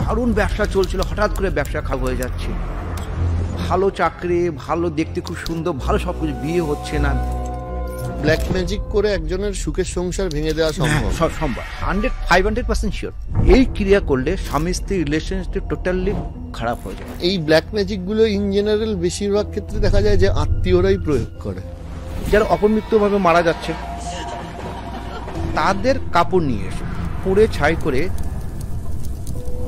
দারুণ ব্যবসা চলছিল, হঠাৎ করে ব্যবসা খারাপ হয়ে যাচ্ছে। ভালো চাকরি, ভালো দেখতে, খুব সুন্দর, ভালো সব কিছু, বিয়ে হচ্ছে না। ব্ল্যাক ম্যাজিক করে একজনের সুখের সংসার ভেঙে দেওয়া সম্ভব? সম্ভব, 500% শিওর। এই ক্রিয়া করলে স্বামী স্ত্রী রিলেশনশিপ টোটালি খারাপ হয়ে যায়। এই ব্ল্যাক ম্যাজিক গুলো ইন জেনারেল বেশিরভাগ ক্ষেত্রে দেখা যায় যে আত্মীয়রাই প্রয়োগ করে। যারা অপমৃত্যুভাবে মারা যাচ্ছে তাদের কাপড় নিয়ে এসে পুড়ে ছাই করে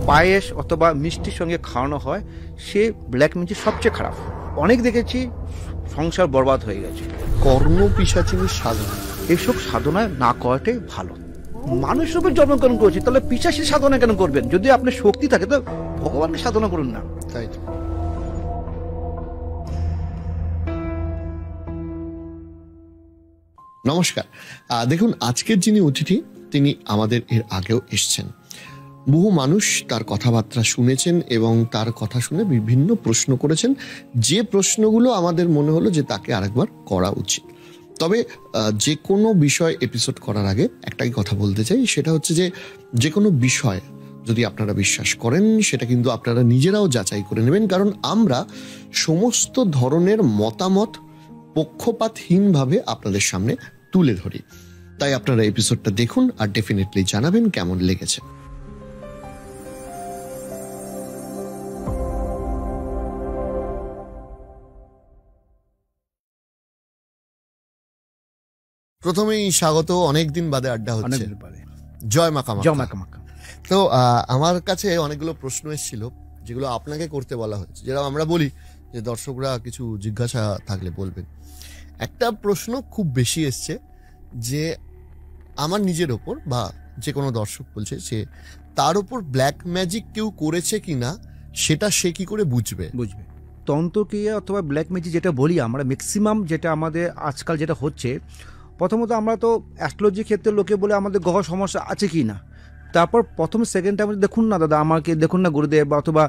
পায়েস অথবা মিষ্টির সঙ্গে খাওয়ানো হয়। সে ব্ল্যাক ম্যাজিক সবচেয়ে খারাপ। অনেক দেখেছি সংসার বরবাদ হয়ে গেছে। কর্ণ পিশাচিনীর সাধনা, এসব সাধনা না করাটাই ভালো। মানুষ রূপে জন্মগ্রহণ করেছে, তাহলে পিশাচের সাধনা কেন করবেন? যদি আপনার শক্তি থাকে তো ভগবানকে সাধনা করুন না। তাই তো। নমস্কার। দেখুন, আজকের যিনি অতিথি তিনি আমাদের এর আগেও এসছেন। বহু মানুষ তার কথাবার্তা শুনেছেন এবং তার কথা শুনে বিভিন্ন প্রশ্ন করেছেন, যে প্রশ্নগুলো আমাদের মনে হলো যে তাকে আরেকবার করা উচিত। তবে যে কোনো বিষয় এপিসোড করার আগে একটাই কথা বলতে চাই, সেটা হচ্ছে যে কোনো বিষয় যদি আপনারা বিশ্বাস করেন সেটা কিন্তু আপনারা নিজেরাও যাচাই করে নেবেন, কারণ আমরা সমস্ত ধরনের মতামত পক্ষপাতহীনভাবে আপনাদের সামনে তুলে ধরি। তাই আপনারা এপিসোডটা দেখুন আর ডেফিনেটলি জানাবেন কেমন লেগেছে। প্রথমেই স্বাগত, অনেকদিন বাদে আড্ডা হচ্ছে। জয় মা কামাখ্যা। তো আমার কাছে অনেকগুলো প্রশ্ন এসেছিল যেগুলো আপনাকে করতে বলা হয়েছে, যেটা আমরা বলি যে দর্শকরা কিছু জিজ্ঞাসা থাকলে বলবেন। একটা প্রশ্ন খুব বেশি এসছে যে আমার নিজের ওপর বা যে কোনো দর্শক বলছে যে তার ওপর ব্ল্যাক ম্যাজিক কেউ করেছে কিনা সেটা সে কি করে বুঝবে? তন্ত্রক্রিয়া অথবা ব্ল্যাক ম্যাজিক যেটা বলি আমরা, ম্যাক্সিমাম যেটা আমাদের আজকাল যেটা হচ্ছে, প্রথমত আমরা তো অ্যাস্ট্রোলজি ক্ষেত্রে লোকে বলে আমাদের গ্রহ সমস্যা আছে কি না, তারপর প্রথম সেকেন্ড টাইম দেখুন না দাদা আমাকে দেখুন না গুরুদেব, অথবা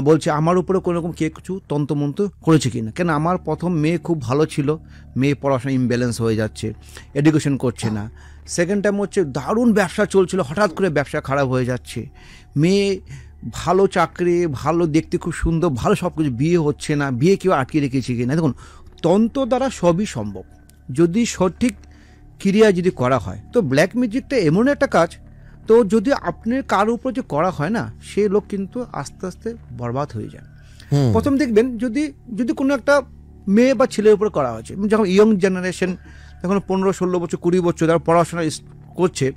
বলছে আমার উপরে কোনো রকম কে কিছু তন্ত্রমন্ত্র করেছে কি না। কেন আমার প্রথম মেয়ে খুব ভালো ছিল, মেয়ে পড়াশোনা ইমব্যালেন্স হয়ে যাচ্ছে, এডুকেশন করছে না। সেকেন্ড টাইম হচ্ছে দারুণ ব্যবসা চলছিল, হঠাৎ করে ব্যবসা খারাপ হয়ে যাচ্ছে। মেয়ে ভালো চাকরি, ভালো দেখতে, খুব সুন্দর, ভালো সব কিছু, বিয়ে হচ্ছে না, বিয়ে কেউ আটকে রেখেছে কি না। দেখুন, তন্ত্র দ্বারা সবই সম্ভব যদি সঠিক ক্রিয়া যদি করা হয়। তো ব্ল্যাক ম্যাজিকটা এমন একটা কাজ, তো যদি আপনার কার উপর যে করা হয় না, সে লোক কিন্তু আস্তে আস্তে বরবাদ হয়ে যায়। প্রথম দেখবেন যদি কোনো একটা মেয়ে বা ছেলের উপর করা হয়েছে, যখন ইয়ং জেনারেশন, যখন 15-16 বছর 20 বছর যারা পড়াশোনা করছে,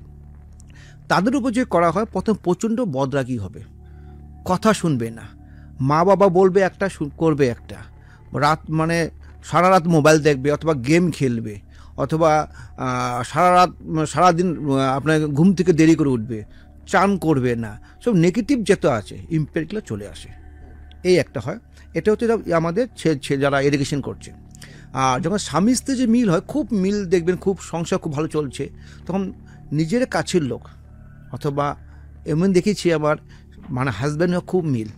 তাদের উপর যে করা হয়, প্রথম প্রচণ্ড বদরাগী হবে, কথা শুনবে না, মা বাবা বলবে একটা করবে একটা, রাত মানে সারা রাত মোবাইল দেখবে অথবা গেম খেলবে, অথবা সারাদিন আপনার ঘুম থেকে দেরি করে উঠবে, চান করবে না, সব নেগেটিভ যেটা আছে ইম্প্যাক্টগুলো চলে আসে। এই একটা হয়। এটা হচ্ছে আমাদের যারা এডুকেশন করছে। আর যখন স্বামী স্ত্রী যে মিল হয়, খুব মিল দেখবেন, খুব সংসার খুব ভালো চলছে, তখন নিজের কাছের লোক অথবা এমন দেখেছি আমার মানে হাজব্যান্ড খুব মিল,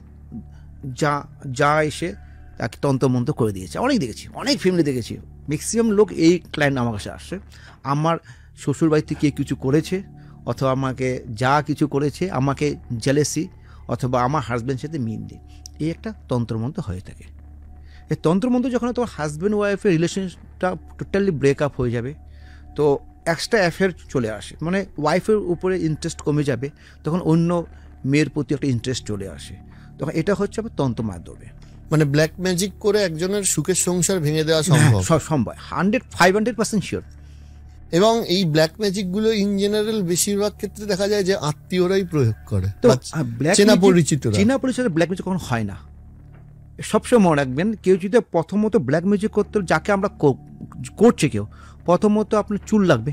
যা এসে তাকে তন্ত্রমন্ত্র করে দিয়েছে। অনেক দেখেছি, অনেক ফ্যামিলি দেখেছি। ম্যাক্সিমাম লোক এই ক্লায়েন্ট আমার কাছে আসছে, আমার শ্বশুর বাড়িতে কে কিছু করেছে অথবা আমাকে যা কিছু করেছে, আমাকে জেলেসি অথবা আমার হাজব্যান্ডের সাথে মিল নেই, এই একটা তন্ত্রমন্ত্র হয়ে থাকে। এই তন্ত্রমন্ত্র যখন তোমার হাজব্যান্ড ওয়াইফের রিলেশনটা টোটালি ব্রেকআপ হয়ে যাবে, তো এক্সট্রা অ্যাফেয়ার চলে আসে, মানে ওয়াইফের উপরে ইন্টারেস্ট কমে যাবে, তখন অন্য মেয়ের প্রতি একটা ইন্টারেস্ট চলে আসে, তখন এটা হচ্ছে আমার তন্ত্র মাধ্যমে। মানে ব্ল্যাক ম্যাজিক করে একজনের সুখের সংসার ভেঙে দেওয়া সম্ভব? সম্ভব, 500% শিওর। এবং এই ব্ল্যাক ম্যাজিক গুলো ইন জেনারেল বেশিরভাগ ক্ষেত্রে দেখা যায় যে আত্মীয়রাই প্রয়োগ করে, চেনা পরিচিত ব্ল্যাক ম্যাজিক কখনো হয় না। সবসময় মনে রাখবেন, কেউ যদি প্রথমত ব্ল্যাক ম্যাজিক করতে, যাকে আমরা করছে কেউ, প্রথমত আপনার চুল লাগবে,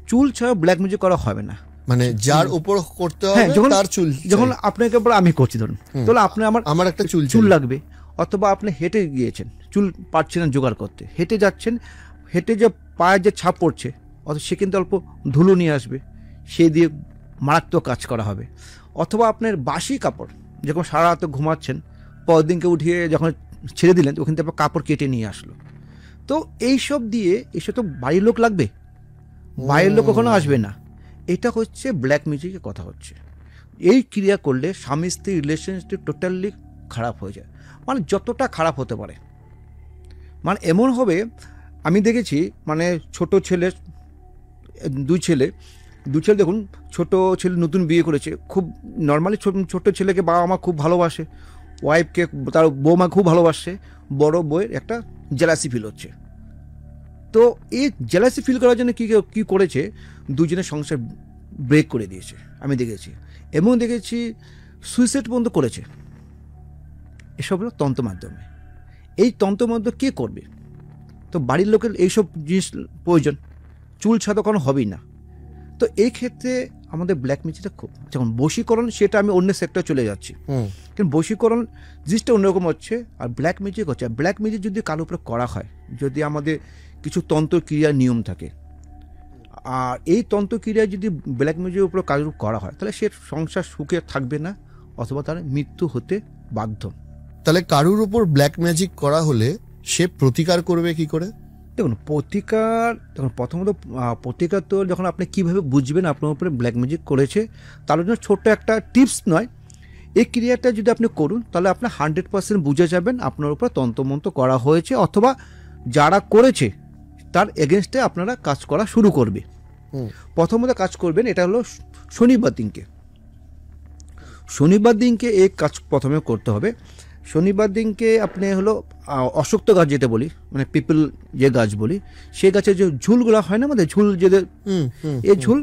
চুল ছাড়া ব্ল্যাক ম্যাজিক করা হবে না। মানে যার উপর করতে হবে তার চুল, যখন আপনাকে আমি করছি ধরুন, তাহলে আপনার আমার একটা চুল লাগবে, অথবা আপনি হেঁটে গিয়েছেন, চুল পাচ্ছেন না জোগাড় করতে, হেঁটে যাচ্ছেন, হেঁটে যে পায়ের যে ছাপ পড়ছে, অথবা সে কিন্তু অল্প ধুলো নিয়ে আসবে, সেই দিয়ে মারাত্মক কাজ করা হবে। অথবা আপনার বাসি কাপড়, যখন সারা রাত ঘুমাচ্ছেন, পরের দিনকে উঠিয়ে যখন ছেড়ে দিলেন, ওখান থেকে কাপড় কেটে নিয়ে আসলো, তো এইসব তো বাড়ির লোক লাগবে, বাইরের লোক কখনো আসবে না। এটা হচ্ছে ব্ল্যাক ম্যাজিকের কথা হচ্ছে। এই ক্রিয়া করলে স্বামী স্ত্রী রিলেশনশিপ টোটালি খারাপ হয়ে যায়, মানে যতটা খারাপ হতে পারে। মানে এমন হবে, আমি দেখেছি মানে ছোট ছেলে, দুই ছেলে দেখুন, ছোট ছেলে নতুন বিয়ে করেছে, খুব নর্মালি ছোট ছেলেকে বাবা মা খুব ভালোবাসে, ওয়াইফকে তার বৌমা খুব ভালোবাসে, বড় বউয়ের একটা জেলাসি ফিল হচ্ছে। তো এই জেলাসি ফিল করার জন্য কী করেছে, দুজনের সংসার ব্রেক করে দিয়েছে আমি দেখেছি। এবং দেখেছি সুইসাইড পর্যন্ত করেছে। এসব হলো তন্ত্র মাধ্যমে। এই তন্ত্র মাধ্যম কে করবে? তো বাড়ির লোকের এইসব জিনিস প্রয়োজন, চুল ছাদা কোনো হবেই না। তো এই ক্ষেত্রে আমাদের ব্ল্যাক ম্যাজিকটা খুব, যেমন বশীকরণ সেটা আমি অন্য সেক্টরে চলে যাচ্ছি, কিন্তু বশীকরণ জিনিসটা অন্যরকম হচ্ছে, আর ব্ল্যাক ম্যাজিক হচ্ছে। ব্ল্যাক ম্যাজিক যদি কারোর উপরে করা হয়, যদি আমাদের কিছু তন্ত্রক্রিয়ার নিয়ম থাকে, আর এই তন্ত্রক্রিয়া যদি ব্ল্যাক ম্যাজিকের উপরে কারোর করা হয়, তাহলে সে সংসার সুখে থাকবে না, অথবা তার মৃত্যু হতে বাধ্য। তাহলে কারুর উপর ব্ল্যাক ম্যাজিক করা হলে সে প্রতিকার করবে কি করে? দেখুন প্রতিকার, দেখুন প্রথমত প্রতিকার তো যখন আপনি কীভাবে বুঝবেন আপনার উপরে ব্ল্যাক ম্যাজিক করেছে, তার জন্য ছোট্ট একটা টিপস নয়, এই ক্রিয়াটা যদি আপনি করুন তাহলে আপনি 100% বুঝে যাবেন আপনার উপরে তন্ত্রমন্ত্র করা হয়েছে, অথবা যারা করেছে তার এগেনস্টে আপনারা কাজ করা শুরু করবে। প্রথমত কাজ করবেন, এটা হলো শনিবার দিনকে এই কাজ প্রথমে করতে হবে। শনিবার দিনকে আপনি হলো অশ্বত্থ গাছ যেটা বলি, মানে পিপল যে গাছ বলি, সেই গাছের যে ঝুলগুলো হয় না আমাদের, ঝুল যে এই ঝুল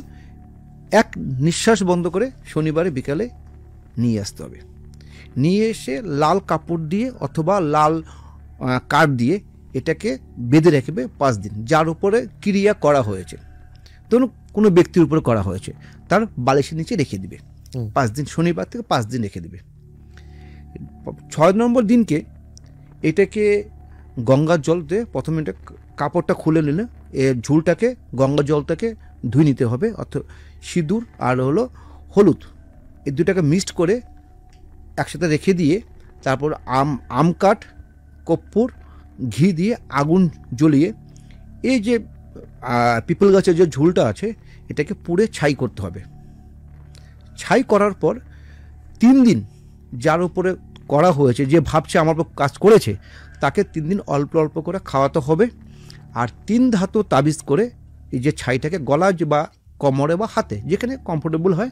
এক নিঃশ্বাস বন্ধ করে শনিবারে বিকালে নিয়ে আসতে হবে। নিয়ে এসে লাল কাপড় দিয়ে অথবা লাল কাঠ দিয়ে এটাকে বেঁধে রাখবে 5 দিন। যার উপরে ক্রিয়া করা হয়েছে, ধরুন কোনো ব্যক্তির উপরে করা হয়েছে, তার বালিশের নিচে রেখে দিবে 5 দিন, শনিবার থেকে 5 দিন রেখে দিবে। 6 নম্বর দিনকে এটাকে গঙ্গার জল দিয়ে প্রথমে এটা কাপড়টা খুলে নিলে ঝুলটাকে গঙ্গার জলটাকে ধুয়ে নিতে হবে, অর্থাৎ সিঁদুর আর হলো হলুদ এই দুটাকে মিক্সড করে একসাথে রেখে দিয়ে, তারপর আম কাঠ, কর্পূর, ঘি দিয়ে আগুন জ্বলিয়ে এই যে পিপল গাছের যে ঝুলটা আছে এটাকে পুড়ে ছাই করতে হবে। ছাই করার পর 3 দিন যার উপরে করা হয়েছে, যে ভাবছে আমার উপর কাজ করেছে, তাকে 3 দিন অল্প অল্প করে খাওয়াতে হবে। আর 3 ধাতু তাবিজ করে এই যে ছাইটাকে গলায় বা কোমরে বা হাতে যেখানে কমফোর্টেবল হয়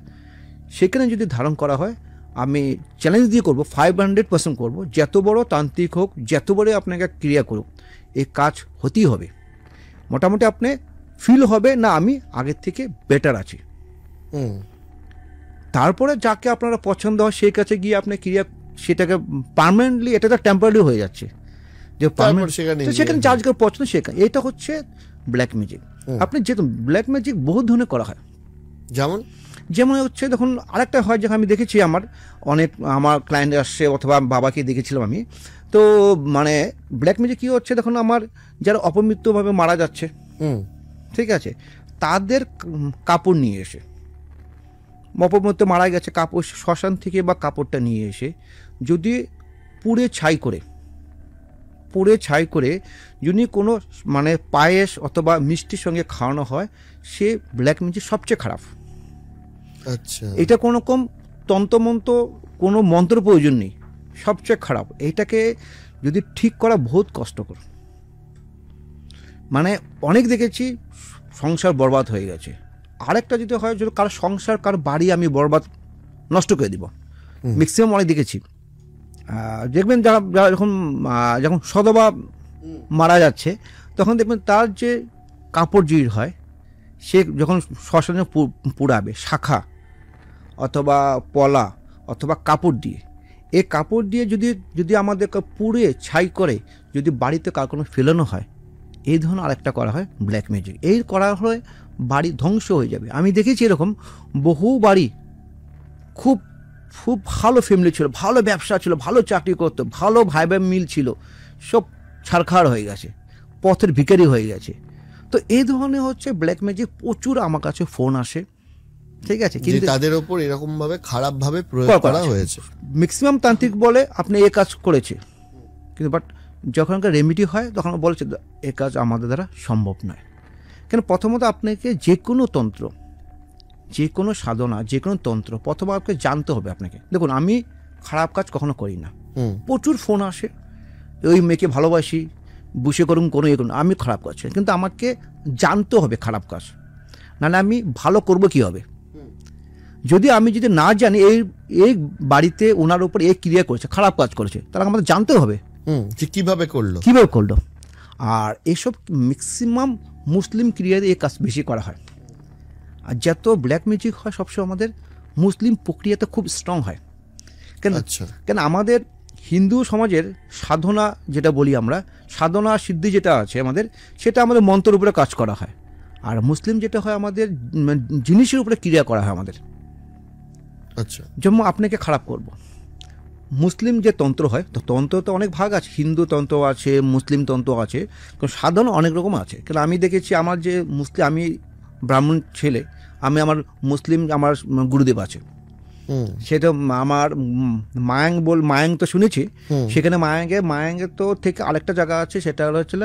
সেখানে যদি ধারণ করা হয়, আমি চ্যালেঞ্জ দিয়ে করবো, 500% করবো, যত বড় তান্ত্রিক হোক, যত বড় আপনাকে ক্রিয়া করুক, এই কাজ হতেই হবে। মোটামুটি আপনি ফিল হবে না আমি আগের থেকে বেটার আছি। তারপরে যাকে আপনারা পছন্দ হয় সেই কাছে গিয়ে আপনি ক্রিয়া সেটাকে পার্মানেন্টলি, এটা তো টেম্পোরারি হয়ে যাচ্ছে, যে সেখানে যার যাকে পছন্দ সেখানে। এটা হচ্ছে ব্ল্যাক ম্যাজিক। আপনি যেহেতু ব্ল্যাক ম্যাজিক বহু ধরনের করা হয়, যেমন হচ্ছে দেখুন আরেকটা হয়, যেখানে আমি দেখেছি আমার ক্লায়েন্ট আসছে অথবা বাবাকে দেখেছিলাম আমি, তো মানে ব্ল্যাক ম্যাজিক কী হচ্ছে, দেখুন আমার যারা অপমৃত্যুভাবে মারা যাচ্ছে, ঠিক আছে, তাদের কাপড় নিয়ে এসে, অপমৃত্যু মারা গেছে, কাপড় শ্মশান থেকে বা কাপড়টা নিয়ে এসে যদি পুড়ে ছাই করে যদি কোনো মানে পায়েস অথবা মিষ্টির সঙ্গে খাওয়ানো হয়, সে ব্ল্যাক ম্যাজিক সবচেয়ে খারাপ। আচ্ছা, এটা কোনো রকম তন্ত্রমন্ত্র, কোনো মন্ত্র প্রয়োজন নেই, সবচেয়ে খারাপ। এইটাকে যদি ঠিক করা বহুত কষ্টকর। মানে অনেক দেখেছি সংসার বরবাদ হয়ে গেছে। আরেকটা যদি হয়, যদি কারো সংসার, কারো বাড়ি আমি বরবাদ নষ্ট করে দিব, ম্যাক্সিমাম অনেক দেখেছি। দেখবেন যারা যখন সদবা মারা যাচ্ছে, তখন দেখবেন তার যে কাপড় জির হয়, সে যখন শ্মশানে পুড়াবে শাখা অথবা পলা অথবা কাপড় দিয়ে, এই কাপড় দিয়ে যদি আমাদের পুড়ে ছাই করে যদি বাড়িতে কার কোনো ফেলানো হয়, এই ধরনের আরেকটা করা হয় ব্ল্যাক ম্যাজিক। এই করা হলে বাড়ি ধ্বংস হয়ে যাবে। আমি দেখেছি এরকম বহু বাড়ি, খুব খুব ভালো ফ্যামিলি ছিল, ভালো ব্যবসা ছিল, ভালো চাকরি করতো, ভালো ভাই ভাই মিল ছিল, সব ছারখাড় হয়ে গেছে, পথের ভিখারি হয়ে গেছে। তো এই ধরনের হচ্ছে ব্ল্যাক ম্যাজিক প্রচুর আমার কাছে ফোন আসে, ঠিক আছে, কিন্তু তাদের উপর এরকম ভাবে খারাপ ভাবে প্রয়োগ করা হয়েছে। ম্যাক্সিমাম তান্ত্রিক বলে আপনি এই কাজ করেছে, কিন্তু বাট যখন রেমেডি হয় তখন বলছে এ কাজ আমাদের দ্বারা সম্ভব নয়। কেন, প্রথমত আপনাকে যে কোনো তন্ত্র যে কোনো সাধনা, যে কোনো তন্ত্র প্রথমে আপনাকে জানতে হবে আপনাকে। দেখুন, আমি খারাপ কাজ কখনো করি না। প্রচুর ফোন আসে, ওই মেয়েকে ভালোবাসি, বুঝে করুন কোনো ইয়ে করুন, আমি খারাপ কাজ করি। কিন্তু আমাকে জানতে হবে খারাপ কাজ, নাহলে আমি ভালো করব কী হবে। যদি না জানি এই বাড়িতে ওনার উপর এই ক্রিয়া করেছে, খারাপ কাজ করেছে, তাহলে আমাদের জানতে হবে যে কিভাবে করলো। আর এইসব ম্যাক্সিমাম মুসলিম ক্রিয়াতে এই কাজ বেশি করা হয়। আর যত ব্ল্যাক ম্যাজিক হয় সবসময় আমাদের মুসলিম প্রক্রিয়াতে খুব স্ট্রং হয়। কেন আমাদের হিন্দু সমাজের সাধনা যেটা বলি আমরা, সাধনা সিদ্ধি যেটা আছে আমাদের, সেটা আমাদের মন্ত্রের উপরে কাজ করা হয়। আর মুসলিম যেটা হয় আমাদের জিনিসের উপরে ক্রিয়া করা হয় আমাদের। আচ্ছা, যেমন আপনাকে খারাপ করব, মুসলিম যে তন্ত্র হয়, তো তন্ত্র তো অনেক ভাগ আছে, হিন্দু তন্ত্র আছে, মুসলিম তন্ত্র আছে, সাধনা অনেক রকম আছে। কেন আমি দেখেছি আমার যে মুসলিম, আমি ব্রাহ্মণ ছেলে, আমি আমার মুসলিম আমার গুরুদেব আছে, সেটা আমার মায়াং তো শুনেছি। সেখানে মায়াঙ্গে তো থেকে আরেকটা জায়গা আছে, সেটা হচ্ছিল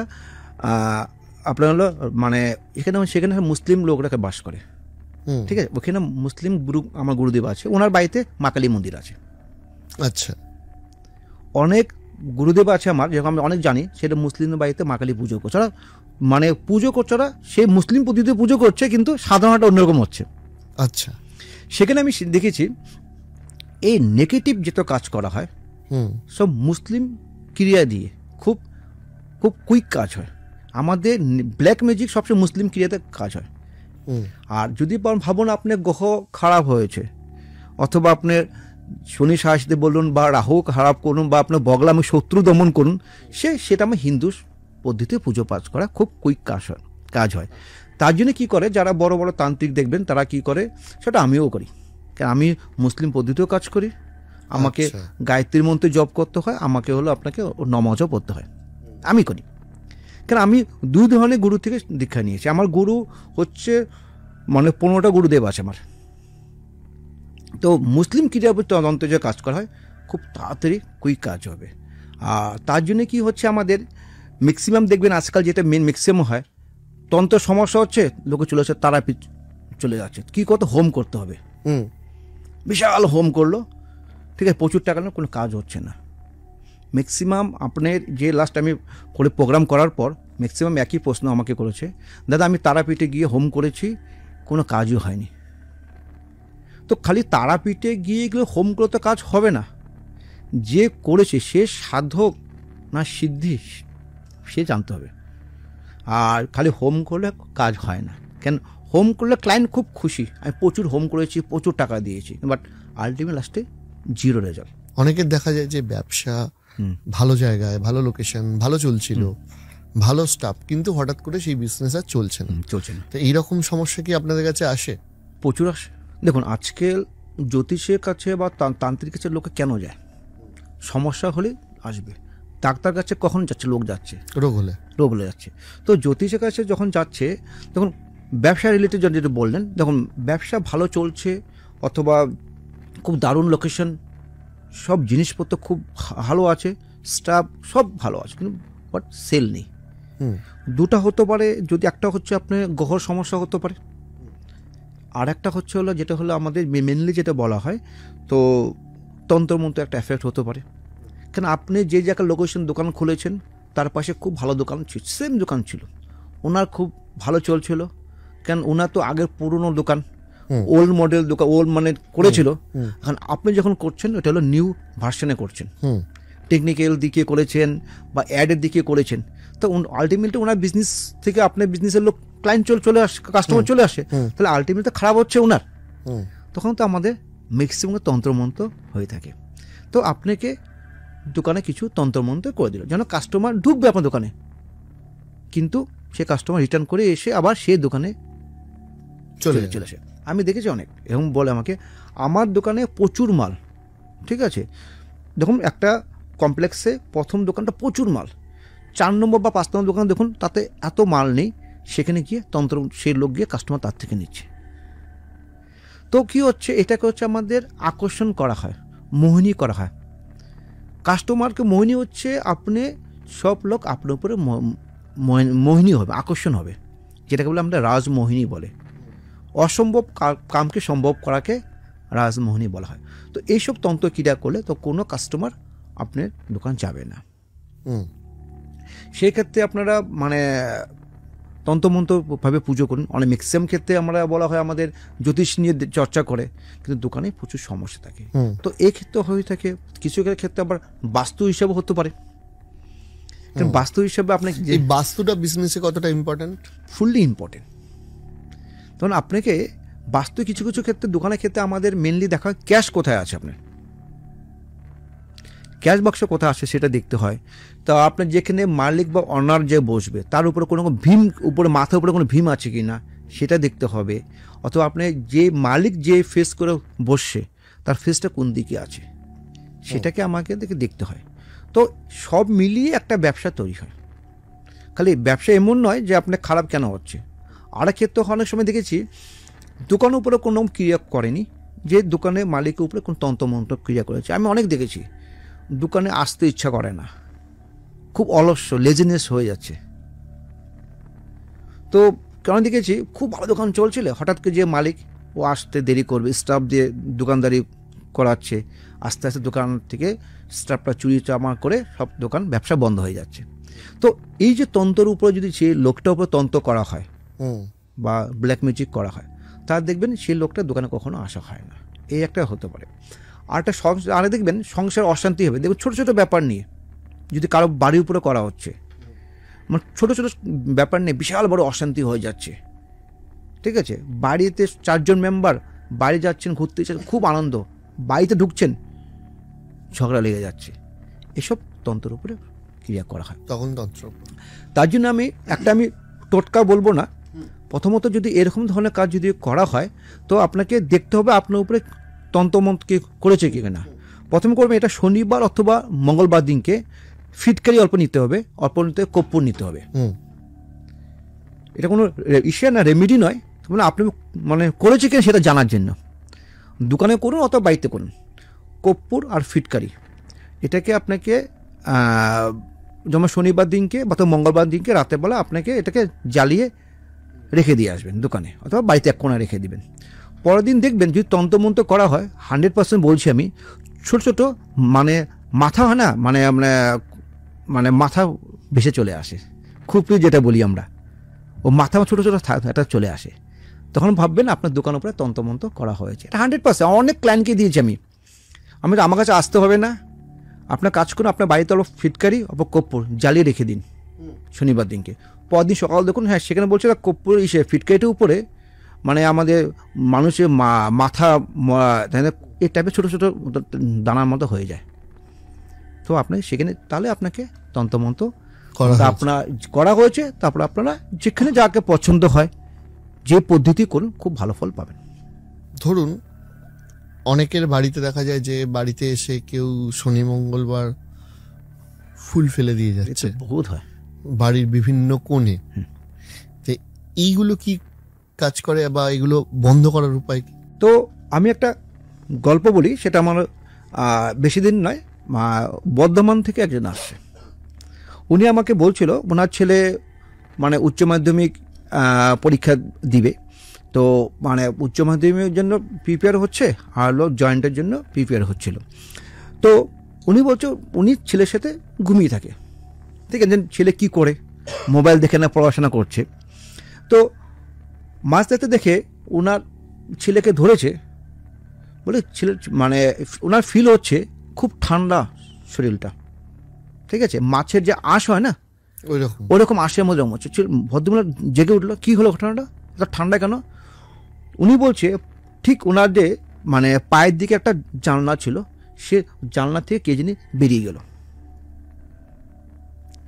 আপনার হলো মানে সেখানে মুসলিম লোকরাকে বাস করে, ঠিক আছে। ওখানে মুসলিম আমার গুরুদেব আছে, ওনার বাড়িতে মা কালী মন্দির আছে। আচ্ছা, অনেক গুরুদেব আছে আমার, যেরকম আমি অনেক জানি, সেটা মুসলিম বাড়িতে মা কালী পুজো করছে ওরা, মানে পুজো করছে ওরা, সেই মুসলিম পদ্ধতিতে পুজো করছে, কিন্তু সাধারণটা অন্যরকম হচ্ছে। আচ্ছা, সেখানে আমি দেখেছি এই নেগেটিভ যেটা কাজ করা হয় সব মুসলিম ক্রিয়া দিয়ে খুব খুব কুইক কাজ হয়। আমাদের ব্ল্যাক ম্যাজিক সবচেয়ে মুসলিম ক্রিয়াতে কাজ হয়। আর যদি ভাবুন আপনার গ্রহ খারাপ হয়েছে, অথবা আপনার শনি সাহসিতে বলুন, বা রাহু খারাপ করুন, বা আপনার বগলামে শত্রু দমন করুন, সেটা আমার হিন্দু পদ্ধতিতে পুজো পাঠ করা খুব কুইক কাজ হয়। তার জন্য কী করে, যারা বড় বড় তান্ত্রিক দেখবেন তারা কি করে, সেটা আমিও করি। কারণ আমি মুসলিম পদ্ধতিতেও কাজ করি, আমাকে গায়ত্রীর মন্ত্রে জপ করতে হয়, আমাকে হলো আপনাকে নমাজও পড়তে হয়, আমি করি। কারণ আমি দুই ধরনের গুরু থেকে দীক্ষা নিয়েছি। আমার গুরু হচ্ছে মানে 15টা গুরুদেব আছে আমার। তো মুসলিম ক্রিয়ার তন্ত্রে যে কাজ করা হয় খুব তাড়াতাড়ি কুইক কাজ হবে। আর তার জন্য কি হচ্ছে, আমাদের ম্যাক্সিমাম দেখবেন আজকাল যেটা ম্যাক্সিমাম হয়, তন্ত্র সমস্যা হচ্ছে, লোকে চলে যাচ্ছে তারাপীঠ চলে যাচ্ছে, কি কত হোম করতে হবে, বিশাল হোম করলো, ঠিক আছে, প্রচুর টাকা, কোনো কাজ হচ্ছে না। ম্যাক্সিমাম আপনার যে লাস্ট আমি করে প্রোগ্রাম করার পর ম্যাক্সিমাম একই প্রশ্ন আমাকে করেছে, দাদা আমি তারাপীঠে গিয়ে হোম করেছি, কোনো কাজই হয়নি। তো খালি তারাপীঠে গিয়ে গেলে হোম করে তো কাজ হবে না, যে করেছে সে সাধক না সিদ্ধি সে জানতে হবে। আর খালি হোম করলে কাজ হয় না। কেন, হোম করলে ক্লায়েন্ট খুব খুশি, আমি প্রচুর হোম করেছি, প্রচুর টাকা দিয়েছি, বাট আলটিমেট লাস্টে জিরো রেজাল্ট। অনেকের দেখা যায় যে ব্যবসা ভালো জায়গায়, ভালো লোকেশন, ভালো চলছিল, ভালো স্টাফ, কিন্তু হঠাৎ করে সেই বিজনেস আর চলছে না। তো এইরকম সমস্যা কি আপনাদের কাছে আসে? প্রচুর আসে। দেখুন, আজকে জ্যোতিষের কাছে বা তান্ত্রিক কাছে লোকে কেন যায়, সমস্যা হলে আসবে। ডাক্তার কাছে কখন যাচ্ছে, লোক যাচ্ছে রোগ হলে যাচ্ছে। তো জ্যোতিষের কাছে যখন যাচ্ছে, তখন ব্যবসা রিলেটেড যেটা বললেন, দেখুন ব্যবসা ভালো চলছে, অথবা খুব দারুণ লোকেশন, সব জিনিসপত্র খুব ভালো আছে, স্টাফ সব ভালো আছে, কিন্তু বাট সেল নেই। দুটা হতে পারে, যদি একটা হচ্ছে আপনার গ্রহর সমস্যা হতে পারে, আর একটা হচ্ছে হলো যেটা হলো আমাদের মেনলি যেটা বলা হয়, তো তন্ত্রমন্ত্র একটা এফেক্ট হতে পারে। কেন, আপনি যে জায়গায় লোকেশন দোকান খুলেছেন তার পাশে খুব ভালো দোকান ছিল, সেম দোকান ছিল, ওনার খুব ভালো চলছিল। কেন, ওনার তো আগের পুরনো দোকান, ওল্ড মডেল দোকান, ওল্ড মানে করেছিল। এখন আপনি যখন করছেন, ওটা হলো নিউ ভার্সনে করছেন, টেকনিক্যাল দিকে করেছেন বা অ্যাডের দিকে করেছেন, তো আলটিমেটলি ওনার বিজনেস থেকে আপনার বিজনেসের লোক ক্লায়েন্ট চলে আসে, কাস্টমার চলে আসে, তাহলে আলটিমেটলি খারাপ হচ্ছে ওনার। তখন তো আমাদের ম্যাক্সিমাম তন্ত্রমন্ত্র হয়ে থাকে। তো আপনাকে দোকানে কিছু তন্ত্রমন্ত্র করে দিল, যেন কাস্টমার ঢুকবে আপনার দোকানে, কিন্তু সে কাস্টমার রিটার্ন করে এসে আবার সে দোকানে চলে আসে। আমি দেখেছি অনেক এরকম বলে আমাকে, আমার দোকানে প্রচুর মাল, ঠিক আছে, দেখুন একটা কমপ্লেক্সে প্রথম দোকানটা প্রচুর মাল, 4 নম্বর বা 5 নম্বর দোকানে দেখুন তাতে এত মাল নেই, সেখানে গিয়ে তন্ত্র সেই লোক গিয়ে কাস্টমার তার থেকে নিচ্ছে। তো কি হচ্ছে, এটাকে হচ্ছে আমাদের আকর্ষণ করা হয়, মোহিনী করা হয় কাস্টমারকে। মোহিনী হচ্ছে আপনি সব লোক আপনার উপরে মোহিনী হবে, আকর্ষণ হবে, যেটাকে বলে আমরা রাজমোহিনী বলে। অসম্ভব কামকে সম্ভব করাকে রাজমোহনী বলা হয়। তো এইসব তন্ত্রক্রিয়া করলে তো কোনো কাস্টমার আপনার দোকান যাবে না। সেই ক্ষেত্রে আপনারা মানে তন্ত্রমন্ত্রভাবে পুজো করুন। অনেক ম্যাক্সিমাম ক্ষেত্রে আমরা বলা হয় আমাদের জ্যোতিষ নিয়ে চর্চা করে, কিন্তু দোকানে প্রচুর সমস্যা থাকে। তো এই ক্ষেত্রে হয়ে থাকে, কিছু ক্ষেত্রে আবার বাস্তু হিসাবে হতে পারে। কারণ বাস্তু হিসাবে আপনাকে এই বাস্তুটা বিজনেসে কতটা ইম্পর্টেন্ট? Fully important. তখন আপনাকে বাস্তু কিছু কিছু ক্ষেত্রে, দোকানের ক্ষেত্রে আমাদের মেনলি দেখা হয় ক্যাশ কোথায় আছে, আপনার ক্যাশ বাক্স কোথায় আসে সেটা দেখতে হয়। তো আপনার যেখানে মালিক বা অনার যে বসবে তার উপরে কোনো ভীম, উপরে মাথার উপরে কোনো ভীম আছে কি না সেটা দেখতে হবে। অথবা আপনি যে মালিক যে ফেস করে বসছে তার ফেসটা কোন দিকে আছে সেটাকে আমাকে দেখতে হয়। তো সব মিলিয়ে একটা ব্যবসা তৈরি হয়। খালি ব্যবসা এমন নয় যে আপনার খারাপ কেন হচ্ছে। আর ক্ষেত্রে অনেক সময় দেখেছি দোকানের উপরে কোনো ক্রিয়া করেনি, যে দোকানের মালিকের উপরে কোনো তন্ত্রমন্ত্র ক্রিয়া করেছে। আমি অনেক দেখেছি দোকানে আসতে ইচ্ছা করে না, খুব অলস্য, লেজিনেস হয়ে যাচ্ছে। তো কেন দেখেছি খুব ভালো দোকান চলছিল, হঠাৎ করে যে মালিক ও আসতে দেরি করবে, স্টাফ দিয়ে দোকানদারি করাচ্ছে, আস্তে আস্তে দোকান থেকে স্টাফটা চুরি চামা করে সব দোকান ব্যবসা বন্ধ হয়ে যাচ্ছে। তো এই যে তন্ত্রের উপরে যদি সেই লোকটার উপরে তন্ত্র করা হয় বা ব্ল্যাক ম্যাজিক করা হয়, তার দেখবেন সেই লোকটা দোকানে কখনো আসা হয় না। এই একটা হতে পারে। আর দেখবেন সংসার অশান্তি হবে। দেখবেন ছোটো ছোটো ব্যাপার নিয়ে যদি কারো বাড়ির উপরে করা হচ্ছে, মানে ছোটো ছোটো ব্যাপার নিয়ে বিশাল বড় অশান্তি হয়ে যাচ্ছে। ঠিক আছে, বাড়িতে 4 জন মেম্বার বাড়ি যাচ্ছেন, ঘুরতে যাচ্ছেন, খুব আনন্দ, বাড়িতে ঢুকছেন ঝগড়া লেগে যাচ্ছে। এসব তন্ত্রের উপরে ক্রিয়া করা হয় তখন তন্ত্র। তার জন্য আমি টোটকা বলবো না। প্রথমত যদি এরকম ধরনের কাজ যদি করা হয় তো আপনাকে দেখতে হবে আপনার উপরে তন্ত্রমন্ত্র করেছে কি না। প্রথমে করবে এটা শনিবার অথবা মঙ্গলবার দিনকে ফিটকারি অল্প নিতে হবে, অল্প নিতে কর্পূর নিতে হবে। এটা কোনো ইস্যু না, রেমেডি নয়, মানে আপনি মানে করেছে কিনা সেটা জানার জন্য। দোকানে করুন অথবা বাড়িতে করুন, কর্পূর আর ফিটকারি এটাকে আপনাকে যেমন শনিবার দিনকে বা মঙ্গলবার দিনকে রাতের বেলা আপনাকে এটাকে জ্বালিয়ে রেখে দিয়ে আসবেন দোকানে, অথবা বাড়িতে এক কোণায় রেখে দিবেন। পরের দিন দেখবেন যদি তন্ত্রমন্ত্র করা হয় 100% বলছি আমি, ছোট ছোট মানে মাথা হয় না, মানে মানে মাথা ভেসে চলে আসে, খুপড়ি যেটা বলি আমরা, ও মাথা ছোটো ছোটো এটা চলে আসে। তখন ভাববেন আপনার দোকানের উপরে তন্ত্রমন্ত্র করা হয়েছে। এটা 100%। অনেক ক্লায়েন্টকে দিয়েছি আমি আমার কাছে আসতে হবে না, আপনার কাজ করুন, আপনার বাড়িতে অল্প ফিটকারি অল্প কর্পূর জ্বালিয়ে রেখে দিন শনিবার দিনকে। পরদিন সকাল দেখুন, হ্যাঁ সেখানে বলছে কর্পূর ফিটকারিটার উপরে মানে আমাদের মানুষের মাথা এই টাইপের ছোটো ছোটো দানার মতো হয়ে যায়। তো আপনাকে সেখানে তাহলে আপনাকে তন্ত্রমন্ত্র আপনার করা হয়েছে। তারপর আপনারা যেখানে যাকে পছন্দ হয় যে পদ্ধতি করুন, খুব ভালো ফল পাবেন। ধরুন অনেকের বাড়িতে দেখা যায় যে বাড়িতে এসে কেউ শনি মঙ্গলবার ফুল ফেলে দিয়ে যাচ্ছে, বহুত হয় বাড়ির বিভিন্ন কোণে। তো এইগুলো কি কাজ করে বা এগুলো বন্ধ করার উপায় কি? তো আমি একটা গল্প বলি, সেটা আমার বেশি দিন নয়, বর্ধমান থেকে একজন আসছে। উনি আমাকে বলছিল ওনার ছেলে মানে উচ্চ মাধ্যমিক পরীক্ষা দিবে, তো মানে উচ্চ মাধ্যমিকের জন্য প্রিপেয়ার হচ্ছে আর জয়েন্টের জন্য প্রিপেয়ার হচ্ছিল। তো উনি বলছে উনি ছেলের সাথে ঘুমিয়ে থাকে। ঠিক আছে, ছেলে কি করে, মোবাইল দেখে না পড়াশোনা করছে। তো মাছ দেখতে দেখে ওনার ছেলেকে ধরেছে, বলে ছেলে মানে ওনার ফিল হচ্ছে খুব ঠান্ডা শরীরটা। ঠিক আছে, মাছের যে আঁশ হয় না ওইরকম আঁশের মধ্যে হচ্ছে। ভদ্রমহিলা জেগে উঠলো, কি হলো ঘটনাটা, ঠান্ডা কেন? উনি বলছে ঠিক ওনার যে মানে পায়ের দিকে একটা জানলা ছিল, সে জানলা থেকে কে জানি বেরিয়ে গেল।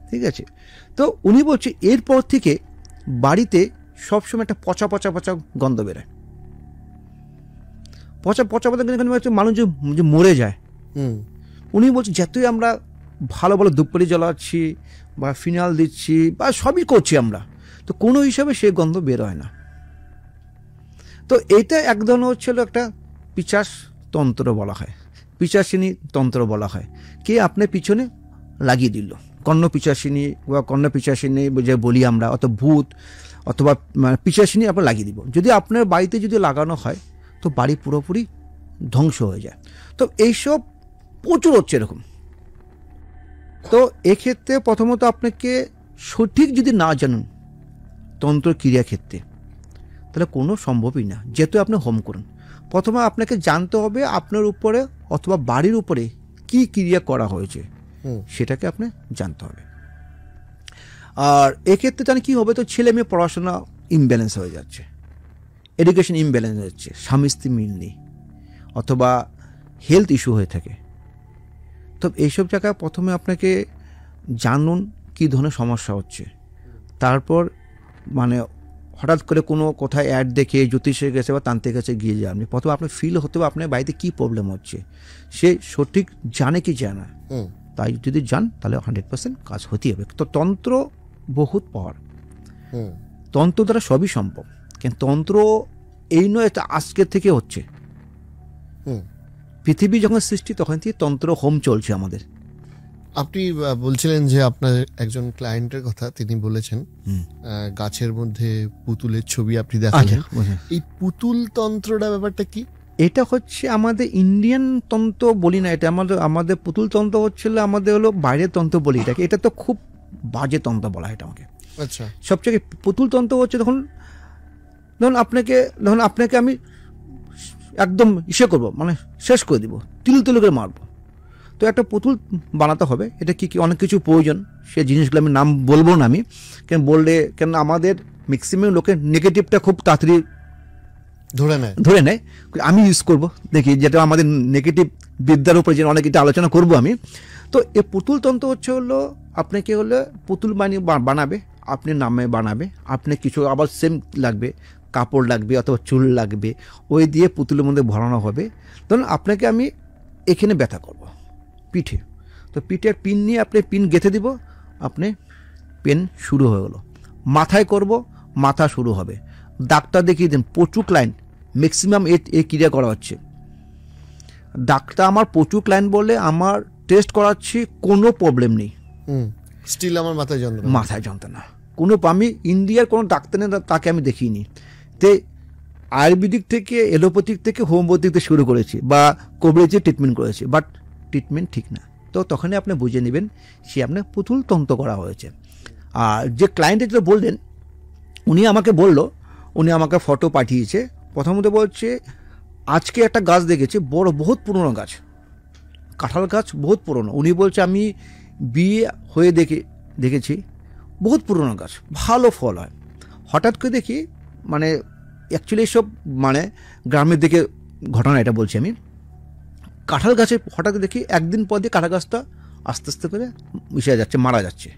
ঠিক আছে, তো উনি বলছে এরপর থেকে বাড়িতে সবসময় একটা পচা পচা পচা গন্ধ বেরোয়। পচা পচা পচা মানুষ যে মরে যায়। উনি বলছে যতই আমরা ভালো ভালো ধূপকাঠি জ্বালাচ্ছি বা ফিনাল দিচ্ছি বা সবই করছি আমরা, তো কোনো হিসাবে সে গন্ধ বের হয় না। তো এইটা এক ধরনের হচ্ছিল একটা পিশাচ তন্ত্র বলা হয়, পিশাচিনী তন্ত্র বলা হয়। কে আপনার পিছনে লাগিয়ে দিল, কর্ণ পিশাচিনী বা কর্ণ পিশাচিনী যে বলি আমরা, অত ভূত অথবা পিচাশিনি আমরা লাগিয়ে দিব। যদি আপনার বাড়িতে যদি লাগানো হয় তো বাড়ি পুরোপুরি ধ্বংস হয়ে যায়। তো এইসব প্রচুর হচ্ছে এরকম। তো এক্ষেত্রে প্রথমত আপনাকে সঠিক যদি না জানুন তন্ত্র ক্রিয়া ক্ষেত্রে, তাহলে কোনো সম্ভবই না। যেহেতু আপনি হোম করুন, প্রথমে আপনাকে জানতে হবে আপনার উপরে অথবা বাড়ির উপরে কি ক্রিয়া করা হয়েছে সেটাকে আপনি জানতে হবে। আর এক্ষেত্রে জানি কী হবে, তো ছেলে মেয়ে পড়াশোনা ইমব্যালেন্স হয়ে যাচ্ছে, এডুকেশন ইমব্যালেন্স হয়ে যাচ্ছে, স্বামী স্ত্রী মিল নেই, অথবা হেলথ ইস্যু হয়ে থাকে। তো এইসব জায়গায় প্রথমে আপনাকে জানুন কী ধরনের সমস্যা হচ্ছে। তারপর হঠাৎ করে কোনো কোথায় অ্যাড দেখে জ্যোতিষের কাছে বা তান্ত্রিকের কাছে গিয়ে যান। প্রথমে আপনার ফিল হতে হবে আপনার বাড়িতে কী প্রবলেম হচ্ছে, সে সঠিক জানে কি জানা। তাই যদি যান তাহলে 100% কাজ হতেই হবে। তো তন্ত্র বহুত পাওয়ার, তন্ত্র দ্বারা সবই সম্ভব। কিন্তু তন্ত্র এই নয় এটা আজকের থেকে হচ্ছে, পৃথিবী যখন সৃষ্টি তখন থেকে তন্ত্র হোম চলছে আমাদের। আপনি বলছিলেন যে আপনার একজন ক্লায়েন্টের কথা, তিনি বলেছেন গাছের মধ্যে পুতুলের ছবি আপনি দেখালেন। এই পুতুল তন্ত্রটা ব্যাপারটা কি? এটা হচ্ছে আমাদের ইন্ডিয়ান তন্ত্র বলি না, এটা আমাদের পুতুল তন্ত্র হচ্ছিল আমাদের হলো বাইরের তন্ত্র বলি এটাকে। এটা তো খুব বাজে তন্ত্র বলা হয় এটা আমাকে। আচ্ছা, সবচেয়ে পুতুল তন্ত্র হচ্ছে ধরুন আপনাকে আমি একদম করবো, শেষ করে দিব, তিল করে মারবো। তো একটা পুতুল বানাতে হবে, এটা কি অনেক কিছু প্রয়োজন, সে জিনিসগুলো আমি নাম বলবো না আমি, কেন আমাদের ম্যাক্সিমাম লোকের নেগেটিভটা খুব তাড়াতাড়ি ধরে নেয়। আমি ইউজ করব দেখি, যেটা আমাদের নেগেটিভ বিদ্যার উপরে যে অনেক কিছু আলোচনা করব আমি। তো এই পুতুল তন্ত্র হলো আপনাকে পুতুল বানাবে, আপনি নামে বানাবে, আপনি কিছু আবার সেম লাগবে, কাপড় লাগবে অথবা চুল লাগবে, ওই দিয়ে পুতুলের মধ্যে ভরানো হবে। ধরুন আপনাকে আমি এখানে ব্যথা করব পিঠে, তো পিঠের পিন নিয়ে আপনি পিন গেঁথে দিব, আপনি পেন শুরু হয়ে গেলো। মাথায় করব, মাথা শুরু হবে। ডাক্তার দেখিয়ে দিন, প্রচুর ক্লায়েন্ট ম্যাক্সিমাম এই ক্রিয়া করা হচ্ছে। ডাক্তার আমার প্রচুর ক্লায়েন্ট বলে আমার টেস্ট করাচ্ছি, কোনো প্রবলেম নেই, স্টিল আমার মাথায় যন্ত্রণা কোনো। আমি ইন্ডিয়ার কোনো ডাক্তার নেই তাকে আমি দেখিনি। তে আয়ুর্বেদিক থেকে, এলোপ্যাথিক থেকে, হোমিওপ্যাথিক থেকে শুরু করেছি বা কোভিডের ট্রিটমেন্ট করেছি, বাট ট্রিটমেন্ট ঠিক না। তো তখনই আপনি বুঝে নেবেন সে আপনার পুতুল তন্ত্র করা হয়েছে। আর যে ক্লায়েন্টের যেটা বললেন, উনি আমাকে ফটো পাঠিয়েছে। প্রথমত বলছে আজকে একটা গাছ দেখেছি, বড় বহুত পুরনো গাছ, কাঁঠাল গাছ বহুত পুরনো। উনি বলছে আমি বিয়ে হয়ে দেখেছি, বহুত পুরনো গাছ, ভালো ফল হয়। হঠাৎ করে দেখি অ্যাকচুয়ালি সব গ্রামের দিকে ঘটনা এটা বলছি আমি। কাঁঠাল গাছে হঠাৎ দেখি একদিন পর দিয়ে কাঁঠাল গাছটা আস্তে আস্তে করে মিশে যাচ্ছে, মারা যাচ্ছে।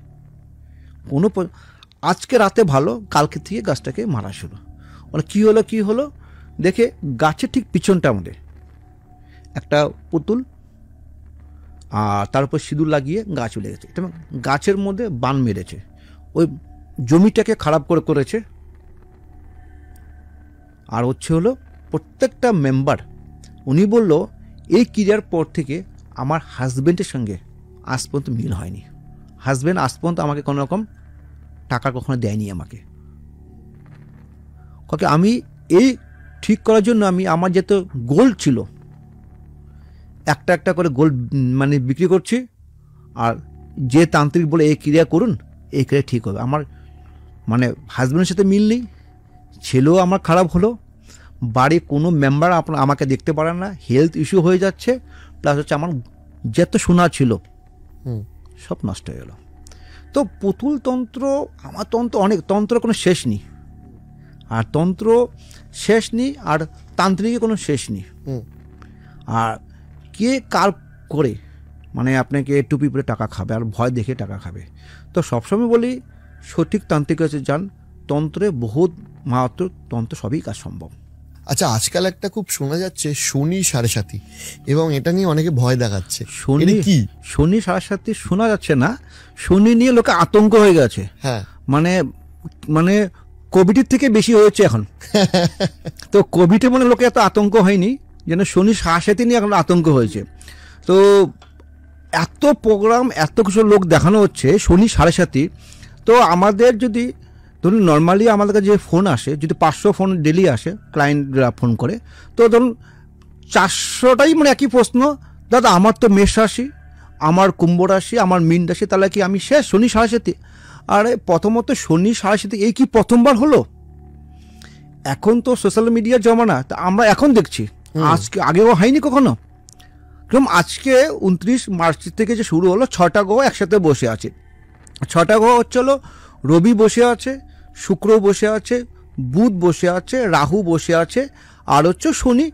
আজকে রাতে ভালো, কালকে থেকে গাছটাকে মারা শুরু। কি হলো দেখে গাছের ঠিক পিছনটা আমাদের একটা পুতুল, আর তার উপর সিঁদুর লাগিয়ে গাছ চলে গেছে। এবং গাছের মধ্যে বান মেরেছে, ওই জমিটাকে খারাপ করেছে। আর প্রত্যেকটা মেম্বার, উনি বলল এই ক্রিয়ার পর থেকে আমার হাজব্যান্ডের সঙ্গে আজ পর্যন্ত মিল হয়নি। হাজব্যান্ড আজ পর্যন্ত আমাকে কোনো রকম টাকা কখনো দেয়নি আমাকে। আমি এই ঠিক করার জন্য আমার যেহেতু গোল্ড ছিল, একটা করে গোল্ড বিক্রি করছি। আর যে তান্ত্রিক বলে এই ক্রিয়া করুন, এই ক্রিয়া ঠিক হবে। আমার হাজব্যান্ডের সাথে মিল নেই, ছেলেও আমার খারাপ হলো, বাড়ির কোনো মেম্বার আমাকে দেখতে পারে না, হেলথ ইস্যু হয়ে যাচ্ছে, প্লাস হচ্ছে আমার যত সোনা ছিল সব নষ্ট হয়ে গেল। তো পুতুল তন্ত্র, আমার অনেক তন্ত্র কোনো শেষ নেই, আর তন্ত্র শেষ নেই, আর তান্ত্রিকের কোনো শেষ নেই। আর কে কার করে আপনাকে টুপি পরে টাকা খাবে আর ভয় দেখে টাকা খাবে। তো সবসময় বলি সঠিক তান্ত্রিকের কাছে যান, তন্ত্রে বহুত মাহাত্ম্য, তন্ত্র সবই কাজ সম্ভব। আচ্ছা, আজকাল একটা খুব শোনা যাচ্ছে শনি সাড়ে সাথী, এবং এটা নিয়ে অনেকে ভয় দেখাচ্ছে। শনি সাড়ে সাথী শোনা যাচ্ছে না, শনি নিয়ে লোকে আতঙ্ক হয়ে গেছে। হ্যাঁ, কোভিডের থেকে বেশি হয়েছে এখন। তো কোভিডে লোকে এত আতঙ্ক হয়নি, যেন শনি সাড়ে সাথী নিয়ে এখন আতঙ্ক হয়েছে। তো এত প্রোগ্রাম, এত কিছু লোক দেখানো হচ্ছে শনি সাড়ে সাথী। তো আমাদের যদি ধরুন নর্মালি আমাদের কাছে যে ফোন আসে, যদি 500 ফোন ডেলি আসে, ক্লায়েন্টরা ফোন করে, তো ধরুন 400টাই মানে একই প্রশ্ন, দাদা আমার তো মেষ রাশি, আমার কুম্ভ রাশি, আমার মীন রাশি, তাহলে কি আমি শেষ, শনি সাড়ে সাথে? আরে প্রথমত শনি সাড়ে সাথে এই কি প্রথমবার হলো? এখন তো সোশ্যাল মিডিয়ার জমানা, তা আমরা এখন দেখছি, আজকে আগেও হয়নি কখনো। যেরকম আজকে 29 মার্চ থেকে যে শুরু হলো, 6টা গ্রহ একসাথে বসে আছে। 6টা গ্রহ হচ্ছে হলো রবি বসে আছে, শুক্র বসে আছে, বুধ বসে আছে, রাহু বসে আছে, আর হচ্ছে শনি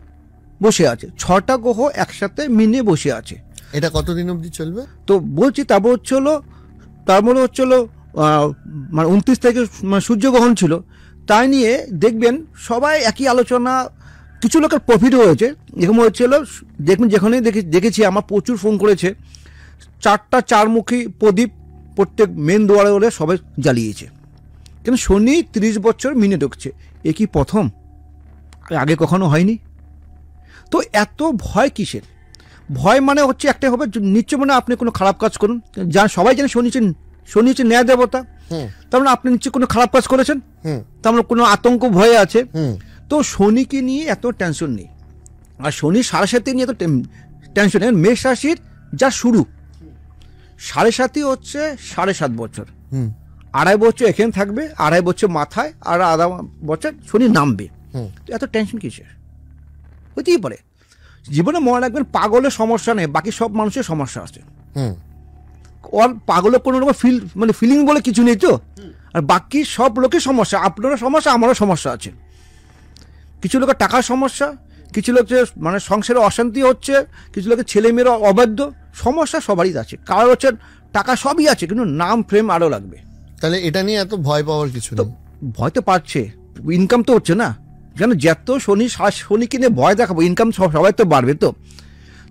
বসে আছে। 6টা গ্রহ একসাথে মিনে বসে আছে। এটা কতদিন অবধি চলবে? তো বলছি তারপর হচ্ছে হলো, তার মানে হচ্ছে হলো মানে 29 থেকে মানে সূর্যগ্রহণ ছিল, তাই নিয়ে দেখবেন সবাই একই আলোচনা। কিছু লোকের প্রফিটও হয়েছে, এরকম হচ্ছিল, দেখবেন যেখানেই দেখেছি আমার প্রচুর ফোন করেছে, 4টা 4মুখী প্রদীপ প্রত্যেক মেন দুয়ারে ওরে সবাই জ্বালিয়েছে। কিন্তু শনি 30 বছর মিনে ঢুকছে, এ কি প্রথম? আগে কখনো হয়নি। তো এত ভয় কিসের? ভয় মানে হচ্ছে একটা হবে, নিশ্চয় মানে আপনি কোনো খারাপ কাজ করুন, সবাই জানে শনি হচ্ছে ন্যায় দেবতা, তার মানে আপনি নিশ্চয় কোনো খারাপ কাজ করেছেন, তার মানে কোনো আতঙ্ক ভয়ে আছে। তো শনিকে নিয়ে এত টেনশন নেই, আর শনি সাড়ে সাথে নিয়ে এত টেনশন নেই। মেষ রাশির যা শুরু, সাড়ে সাতই হচ্ছে 7.5 বছর, 2.5 বছর এখানে থাকবে, 2.5 বছর মাথায়, আর 1.5 বছর শনি নামবে। তো এত টেনশন কিসের? হতেই পারে। জীবনে মনে রাখবেন, পাগলের সমস্যা নেই, বাকি সব মানুষের সমস্যা আছে। ওর পাগলের কোনো রকম ফিলিং বলে কিছু নেই তো, আর বাকি সব লোকের সমস্যা, আপনারও সমস্যা, আমারও সমস্যা আছে। কিছু লোকের টাকার সমস্যা, কিছু লোকের মানে সংসারে অশান্তি হচ্ছে, কিছু লোকের ছেলেমেয়েরা অবাধ্য, সমস্যা সবারই আছে। কারোর হচ্ছে টাকা সবই আছে, কিন্তু নাম ফ্রেম আরও লাগবে। তাহলে এটা নিয়ে এত ভয় পাওয়ার কিছু তো নেই। ভয় তো পাচ্ছে, ইনকাম তো হচ্ছে না, যেন যত শনিকে নিয়ে ভয় দেখাবো, ইনকাম সবাই তো বাড়বে।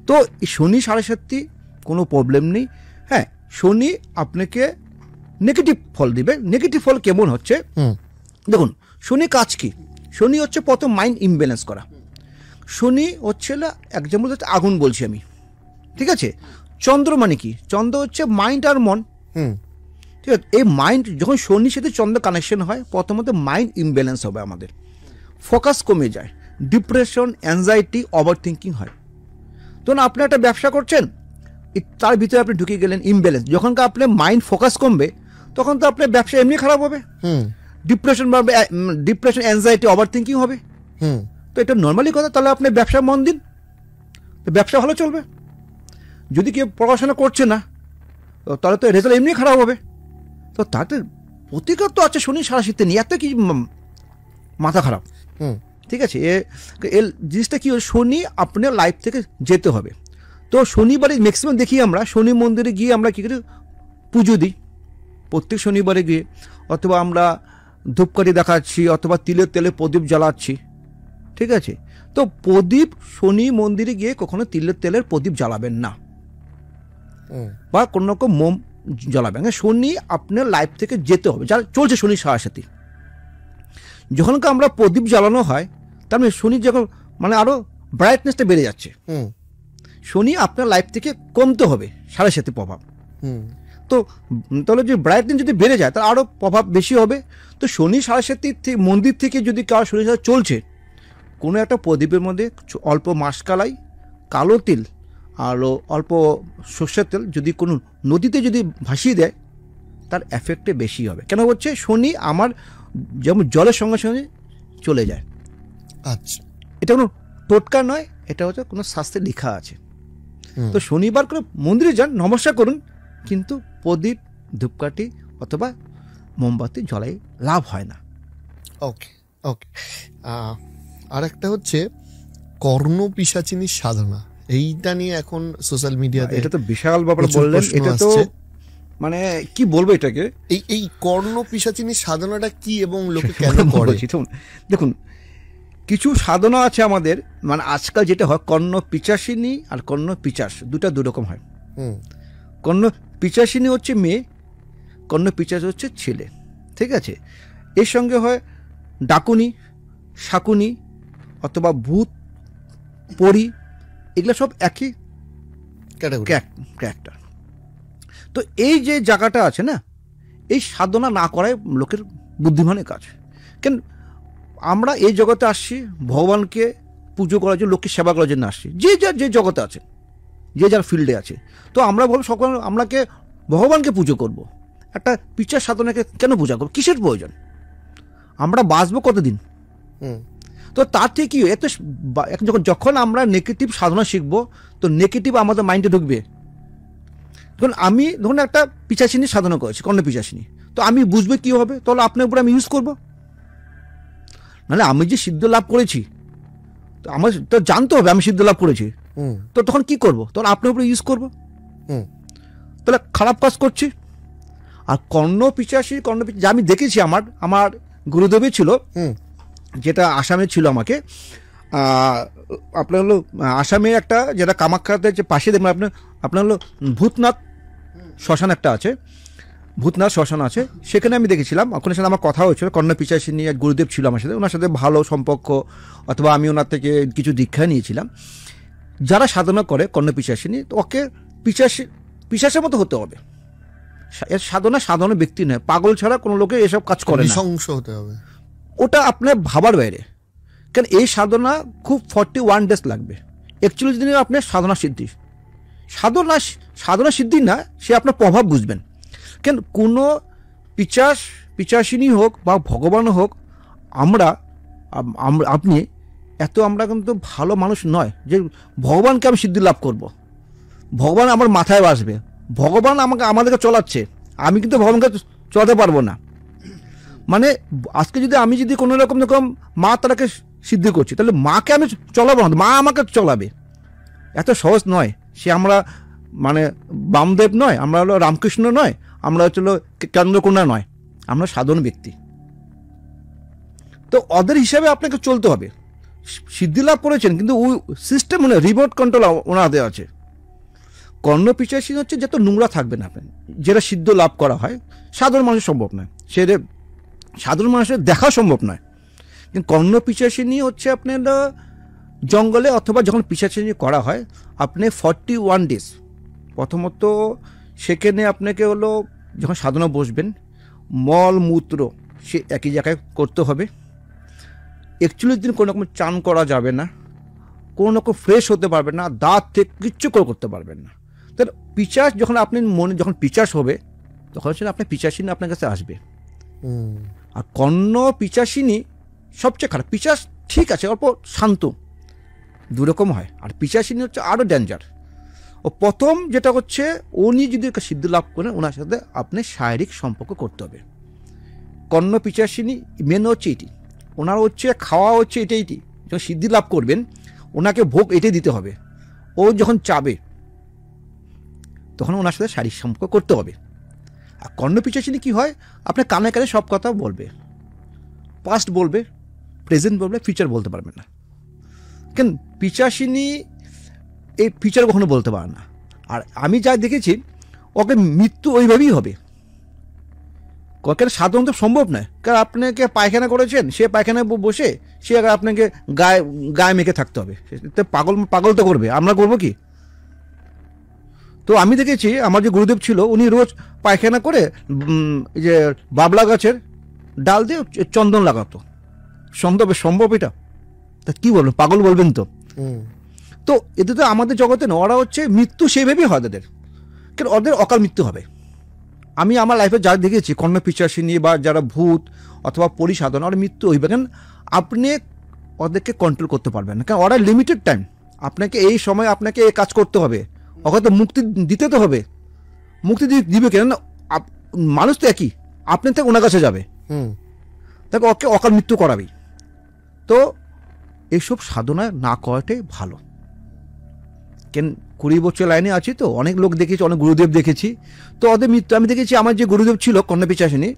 তো এই শনি সাড়ে সাতটি কোনো প্রবলেম নেই। হ্যাঁ, শনি আপনাকে নেগেটিভ ফল দিবে। নেগেটিভ ফল কেমন হচ্ছে দেখুন, শনি কাজ কি? শনি হচ্ছে প্রথম মাইন্ড ইমব্যালেন্স করা। শনি হচ্ছে এক্সাম্পল হচ্ছে আগুন বলছি আমি, ঠিক আছে? চন্দ্র মানে কি? চন্দ্র হচ্ছে মাইন্ড আর মন, ঠিক আছে? এই মাইন্ড যখন শনির সাথে চন্দ্র কানেকশন হয়, প্রথমত মাইন্ড ইমব্যালেন্স হবে, আমাদের ফোকাস কমে যায়, ডিপ্রেশন, অ্যাংজাইটি, ওভার থিঙ্কিং হয়। তখন আপনি একটা ব্যবসা করছেন, তার ভিতরে আপনি ঢুকে গেলেন ইমব্যালেন্স। যখন আপনার মাইন্ড ফোকাস কমবে, তখন তো আপনার ব্যবসা এমনি খারাপ হবে, ডিপ্রেশন বাড়বে, ডিপ্রেশন, অ্যাংজাইটি, ওভার থিঙ্কিং হবে। তো এটা নর্মালি কথা। তাহলে আপনি ব্যবসা মন দিন, তো ব্যবসা ভালো চলবে। যদি কেউ পড়াশোনা করছে না, তাহলে তো রেজাল্ট এমনি খারাপ হবে। তো তাতে প্রতিকার তো আছে, শনি সাড়ে সাথে নিয়ে এত কি মাথা খারাপ, ঠিক আছে? এর জিনিসটা কি, শনি আপনার লাইফ থেকে যেতে হবে। তো শনিবারে ম্যাক্সিমাম দেখি আমরা শনি মন্দিরে গিয়ে আমরা কী করি, পুজো দিই প্রত্যেক শনিবারে গিয়ে, অথবা আমরা ধূপকাঠি দেখাচ্ছি, অথবা তিলের তেলে প্রদীপ জ্বালাচ্ছি, ঠিক আছে? তো প্রদীপ শনি মন্দিরে গিয়ে কখনো তিলের তেলের প্রদীপ জ্বালাবেন না, বা কোনো রকম মোম জ্বালাবেন। শনি আপনার লাইফ থেকে যেতে হবে, যারা চলছে শনি সাড়ে সাথে। যখনকে আমরা প্রদীপ জ্বালানো হয়, তার মানে শনি যখন মানে আরো ব্রাইটনেসটা বেড়ে যাচ্ছে, শনি আপনার লাইফ থেকে কমতে হবে, সাড়ে সাথে প্রভাব। তো তাহলে যে ব্রাইটনেস যদি বেড়ে যায়, তার আরো প্রভাব বেশি হবে। তো শনি সাড়ে সাথে মন্দির থেকে যদি কারো শনি সাড়ে চলছে, কোনো একটা প্রদীপের মধ্যে অল্প মাসকালাই, কালো তিল আর অল্প সর্ষের তেল যদি কোনো নদীতে যদি ভাসিয়ে দেয়, তার এফেক্টে বেশি হবে। কেন হচ্ছে, শনি আমার যেমন জলের সঙ্গে সঙ্গে চলে যায়। আচ্ছা, এটা কোনো টোটকা নয়, এটা হচ্ছে কোনো শাস্ত্রে লেখা আছে। তো শনিবার করে মন্দিরে যান, নমস্কার করুন, কিন্তু প্রদীপ, ধূপকাঠি অথবা মোমবাতি জ্বলাই লাভ হয় না। ওকে ওকে। আর একটা হচ্ছে কর্ণপিশাচিনীর সাধনা, এইটা নিয়ে এখন সোশ্যাল মিডিয়াতে এটা তো বিশাল ব্যাপার বললেন। এটা তো মানে কি বলবো এটাকে, এই কর্ণপিশাচিনীর সাধনাটা কি এবং লোকে কেন করে? দেখুন, কিছু সাধনা আছে আমাদের, মানে আজকাল যেটা হয়, কর্ণ পিচাসিনী আর কর্ণ পিচাস, দু রকম হয়। কর্ণ পিচাসিনী হচ্ছে মেয়ে, কর্ণ পিচাস হচ্ছে ছেলে, ঠিক আছে? এর সঙ্গে হয় ডাকুনি, শাকুনি অথবা ভূত, পরি, এগুলো সব একই ক্যারেক্টার। তো এই যে জায়গাটা আছে না, এই সাধনা না করায় লোকের বুদ্ধিমানের কাজ। কেন আমরা এই জগতে আসছি ভগবানকে পুজো করার জন্য, লোককে সেবা করার জন্য আসছি, যে যার যে জগতে আছে, যে যার ফিল্ডে আছে। তো আমরা বলবো সকল আমরাকে ভগবানকে পুজো করব, একটা পিচার সাধনাকে কেন পূজা করবো, কিসের প্রয়োজন? আমরা বাঁচবো কতদিন? তো তার থেকে কি এত যখন আমরা নেগেটিভ সাধনা শিখবো, তো নেগেটিভ আমাদের মাইন্ডে ঢুকবে। ধরুন আমি ধরুন একটা পিচাসিনী সাধনা করেছি, কর্ণ পিচাসিনী, তো আমি বুঝবে কি হবে, তাহলে আপনার উপরে আমি ইউজ করবো। মানে আমি যে সিদ্ধ লাভ করেছি, তো আমার তো জানতে হবে আমি সিদ্ধ লাভ করেছি, তো তখন কি করব, তখন আপনার উপরে ইউজ করবো, তাহলে খারাপ কাজ করছি। আর কর্ণ পিচাসী যা আমি দেখেছি, আমার গুরুদেবী ছিল, যেটা আসামে ছিল, আমাকে আপনার হলো আসামে একটা, যেটা কামাখ্যাতে যে পাশে দেখবেন আপনার হলো ভূতনাথ শ্মশান একটা আছে, ভূতনাথ শ্মশান আছে, সেখানে আমি দেখেছিলাম। ওখানে সাথে আমার কথা হয়েছিল, কর্ণ পিচাসী নিয়ে এক গুরুদেব ছিল আমার সাথে, ওনার সাথে ভালো সম্পর্ক, অথবা আমি ওনার থেকে কিছু দীক্ষা নিয়েছিলাম। যারা সাধনা করে কর্ণ পিচাসিনী, ওকে পিশাচের মতো হতে হবে। এর সাধনা ব্যক্তি নয়, পাগল ছাড়া কোনো লোকে এসব কাজ করে না, নৃশংস হতে হবে। ওটা আপনার ভাবার বাইরে। কারণ এই সাধনা খুব 41 ডেজ লাগবে, 41 দিনে আপনার সাধনা সিদ্ধি না, সে আপনার প্রভাব বুঝবেন। কেন কোনো পিচাসিনী হোক বা ভগবান হোক, আপনি আমরা কিন্তু ভালো মানুষ নয় যে ভগবানকে আমি সিদ্ধি লাভ করব, ভগবান আমার মাথায় আসবে, ভগবান আমাদেরকে চলাচ্ছে, আমি কিন্তু ভগবানকে চলাতে পারবো না। মানে আজকে আমি যদি কোনো রকম মা তারাকে সিদ্ধি করছি, তাহলে মাকে আমি চলাবো না, মা আমাকে চলাবে। এত সহজ নয়। সে আমরা মানে বামদেব নয়, আমরা হলো রামকৃষ্ণ নয়, আমরা হচ্ছিল চন্দ্রকোনা নয়, আমরা সাধারণ ব্যক্তি। তো ওদের হিসাবে আপনাকে চলতে হবে। সিদ্ধি লাভ করেছেন, কিন্তু ওই সিস্টেম রিমোট কন্ট্রোল ওনাদের আছে। কর্ণ পিচাসী হচ্ছে যত নোংরা থাকবেন আপনি, যেটা সিদ্ধ লাভ করা হয়, সাধারণ মানুষের সম্ভব নয়, সেটা সাধারণ মানুষের দেখা সম্ভব নয়। কিন্তু কর্ণ পিচাসিনী হচ্ছে আপনার জঙ্গলে, অথবা যখন পিচাসিনী করা হয়, আপনি 41 ডেজ প্রথমত সেখানে আপনাকে হলো যখন সাধনা বসবেন, মল মূত্র সে একই জায়গায় করতে হবে। 41 দিন কোনো রকম চান করা যাবে না, কোনো রকম ফ্রেশ হতে পারবেন না, দাঁত থেকে কিচ্ছু করতে পারবেন না। তাহলে পিচাস যখন আপনি মনে যখন পিচাস হবে, তখন হচ্ছে আপনার পিচাসিনী আপনার কাছে আসবে। আর কর্ণ পিচাসিনী সবচেয়ে খারাপ। পিচাস ঠিক আছে, অল্প শান্ত, দুরকম হয়। আর পিচাসিনী হচ্ছে আরও ডেঞ্জার। ও প্রথম যেটা হচ্ছে, উনি যদি সিদ্ধি লাভ করেন, ওনার সাথে আপনি শারীরিক সম্পর্ক করতে হবে। কর্ণ পিচাসিনী মেন হচ্ছে এটি, ওনার হচ্ছে খাওয়া হচ্ছে এটাই, যখন সিদ্ধি লাভ করবেন ওনাকে ভোগ এটাই দিতে হবে। ও যখন চাবে তখন ওনার সাথে শারীরিক সম্পর্ক করতে হবে। আর কর্ণ পিচাসিনী কি হয়, আপনার কানে কানে সব কথা বলবে, পাস্ট বলবে, প্রেজেন্ট বলবে, ফিউচার বলতে পারবে না। কেন পিচাসিনী এই ফিউচার কখনো বলতে পারে না। আর আমি যা দেখেছি, ওকে মৃত্যু ওইভাবেই হবে। কেন সাধারণত সম্ভব নয়। কারণ আপনাকে পায়খানা করেছেন, সে পায়খানায় বসে সে আপনাকে গায়ে মেখে থাকতে হবে, পাগল তো করবে, আমরা করবো কি? তো আমি দেখেছি আমার যে গুরুদেব ছিল, উনি রোজ পায়খানা করে যে বাবলা গাছের ডাল দিয়ে চন্দন লাগাতো। সম্ভব এটা? তা কি বলবেন, পাগল বলবেন তো? তো এতে তো আমাদের জগতে না, ওরা হচ্ছে মৃত্যু সেইভাবেই হয় তাদের। কেন ওদের অকাল মৃত্যু হবে। আমি আমার লাইফে যা দেখেছি, কর্ণ পিচাসিনী বা যারা ভূত অথবা পরিসাধন, ওরা মৃত্যু হইবে। কেন আপনি ওদেরকে কন্ট্রোল করতে পারবেন না, কারণ ওরা লিমিটেড টাইম, আপনাকে এই সময় আপনাকে এই কাজ করতে হবে, ওকে তো মুক্তি দিতে তো হবে। মুক্তি দিবে কেন? মানুষ তো একই, আপনি থেকে ওনার কাছে যাবে, তাকে ওকে অকাল মৃত্যু করাবেই। তো এইসব সাধনা না করাটাই ভালো। কেন 20 বছর লাইনে আছি, তো অনেক লোক দেখেছি, অনেক গুরুদেব দেখেছি। তো ওদের মৃত্যু আমি দেখেছি, আমার যে গুরুদেব ছিল কর্ণ পিচাসিনী,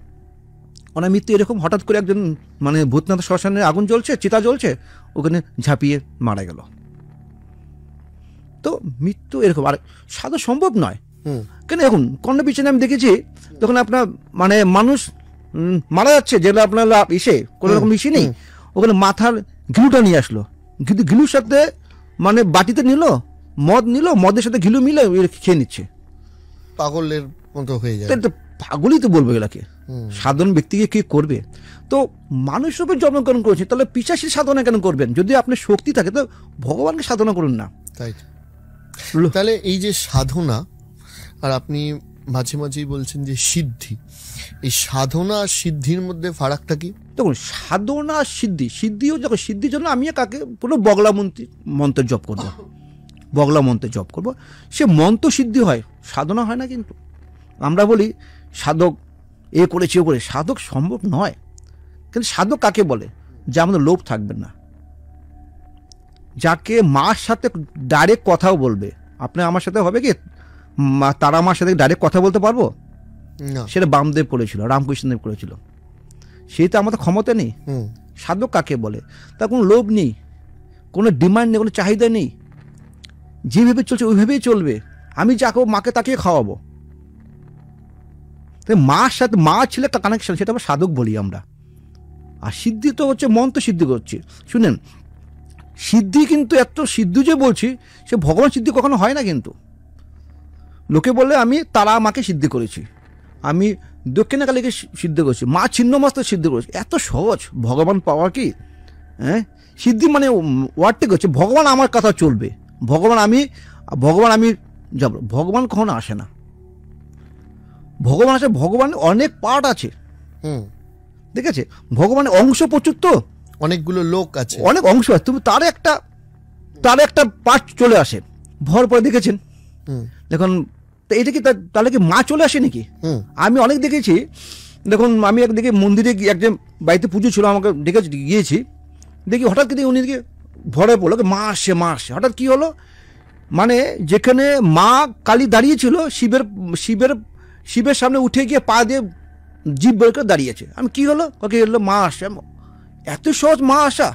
ওনার মৃত্যু এরকম হঠাৎ করে একজন মানে ভূতনাথ শ্মশানে আগুন জ্বলছে, চিতা জ্বলছে, ওখানে ঝাঁপিয়ে মারা গেল। তো মৃত্যু এরকম, আর সাধু সম্ভব নয়। কেন এখন কর্ণ পিচাসিনী আমি দেখেছি, তখন আপনার মানে মানুষ মারা যাচ্ছে, যেটা আপনার ইসে কোনো রকম ইসে নেই, ওখানে মাথার ঘিলুটা নিয়ে আসলো, কিন্তু ঘিলুর সাথে মানে বাটিতে নিল, মদ নিল, মদের সাথে ঘিলু মিলে খেয়ে নিচ্ছে। পাগলের মতো হয়ে যায়। পাগলই তো বলবো এগুলাকে। সাধারণ ব্যক্তিকে কি করবে? তো মানুষ রূপে জন্মগ্রহণ করেছে, তাহলে পিশাচের সাধনা কেন করবেন? যদি আপনার শক্তি থাকে তো ভগবানকে সাধনা করুন না। তাই তাহলে এই যে সাধনা, আর আপনি মাঝে মাঝেই বলছেন যে সিদ্ধি, এই সাধনা আর সিদ্ধির মধ্যে ফারাকটা কি? দেখুন, সাধনা আর সিদ্ধিও যখন সিদ্ধির জন্য আমি কাকে পুরো বগলা মন্ত্র জপ করব, বগলা মন্ত্র জপ করব, সে মন্ত্র সিদ্ধি হয়, সাধনা হয় না। কিন্তু আমরা বলি সাধক এ করেছে ও করে, সাধক সম্ভব নয়। কিন্তু সাধক কাকে বলে? যে আমাদের লোভ থাকবে না, যাকে মার সাথে ডাইরেক্ট কথাও বলবে। আপনি আমার সাথে হবে কি তারা আমার সাথে ডাইরেক্ট কথা বলতে পারবো? সেটা বামদেব করেছিল, রামকৃষ্ণদেব করেছিল। সেই তো আমাদের ক্ষমতা নেই। সাধক কাকে বলে? তার কোনো লোভ নেই, কোনো ডিমান্ড নেই, কোনো চাহিদা নেই, যেভাবে চলছে ওইভাবেই চলবে। আমি যাকে মাকে তাকে খাওয়াবো। মার সাথে মা ছেলে কানেকশন, সেটা আমরা সাধক বলি আমরা। আর সিদ্ধি তো হচ্ছে মন্ত্র সিদ্ধি করছি। শুনেন, সিদ্ধি কিন্তু এত সিদ্ধি যে বলছি, সে ভগবান সিদ্ধি কখনো হয় না। কিন্তু লোকে বলে আমি তারা মাকে সিদ্ধি করেছি, আমি দক্ষিণা কালীকে সিদ্ধি করেছি, মা ছিন্নমস্ত সিদ্ধি করেছি। এত সহজ ভগবান পাওয়া কি? হ্যাঁ, সিদ্ধি মানে ওয়ার্ডটি করছে ভগবান আমার কথা চলবে, ভগবান আমি যাব। ভগবান কখনো আসে না। ভগবান আসে, ভগবান অনেক পার্ট আছে। ঠিক আছে, ভগবানের অংশ প্রচুর, তো অনেকগুলো লোক আছে, অনেক অংশ আছে, তুমি তার একটা পার্ট চলে আসে ভর পরে। দেখেছেন দেখুন, এটা কি তাহলে কি মা চলে আসে নাকি? আমি অনেক দেখেছি। দেখুন, আমি একদিকে মন্দিরে একজন বাড়িতে পুজো ছিল, আমাকে দেখেছি, গিয়েছি, দেখি হঠাৎ কিন্তু উনি দিকে ভরে পড়লো মা আসে। হঠাৎ কি হলো, মানে যেখানে মা কালী দাঁড়িয়েছিল, শিবের সামনে উঠে গিয়ে পা দিয়ে জিভ বের করে দাঁড়িয়েছে। আমি কি হলো, কাকে এলো মা আসে। এত সহজ মা আসা?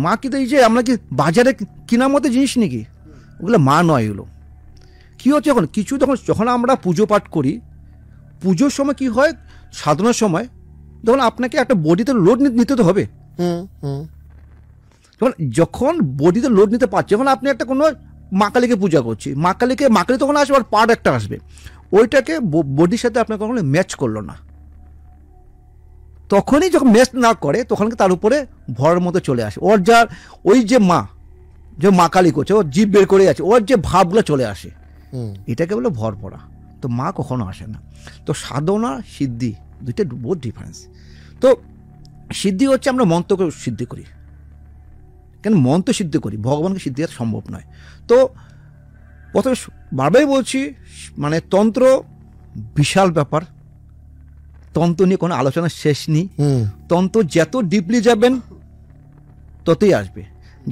মা কি এই যে আমরা কি বাজারে কেনার মতো জিনিস নাকি? ওগুলো মা নয়। এগুলো কি হচ্ছে এখন কিছু, যখন আমরা পুজো পাঠ করি, পুজোর সময় কি হয়, সাধনার সময় তখন আপনাকে একটা বডিতে লোড নিতে তো হবে। যখন বডিতে লোড নিতে পারছে, যখন আপনি একটা কোনো মা কালীকে পূজা করছি, মা কালী তখন আসবে, আর পার্ট একটা আসবে, ওইটাকে বডির সাথে আপনার কখনো ম্যাচ করলো না। তখনই যখন ম্যাচ না করে, তখন তার উপরে ভরের মতো চলে আসে। ওর ওই যে মা কালী করছে, ওর জিভ বের করে আছে, ওর যে ভাবগুলো চলে আসে, এটাকে বলে ভর পড়া। তো মা কখনো আসে না। তো সাধনা সিদ্ধি দুইটা বহুত ডিফারেন্স। তো সিদ্ধি হচ্ছে আমরা মন্ত্রকে সিদ্ধি করি, কেন মন্ত্র সিদ্ধি করি, ভগবানকে সিদ্ধি করা সম্ভব নয়। তো প্রথমে বারবারই বলছি, মানে তন্ত্র বিশাল ব্যাপার, তন্ত্র নিয়ে কোনো আলোচনা শেষ নেই। তন্ত্র যত ডিপলি যাবেন ততই আসবে।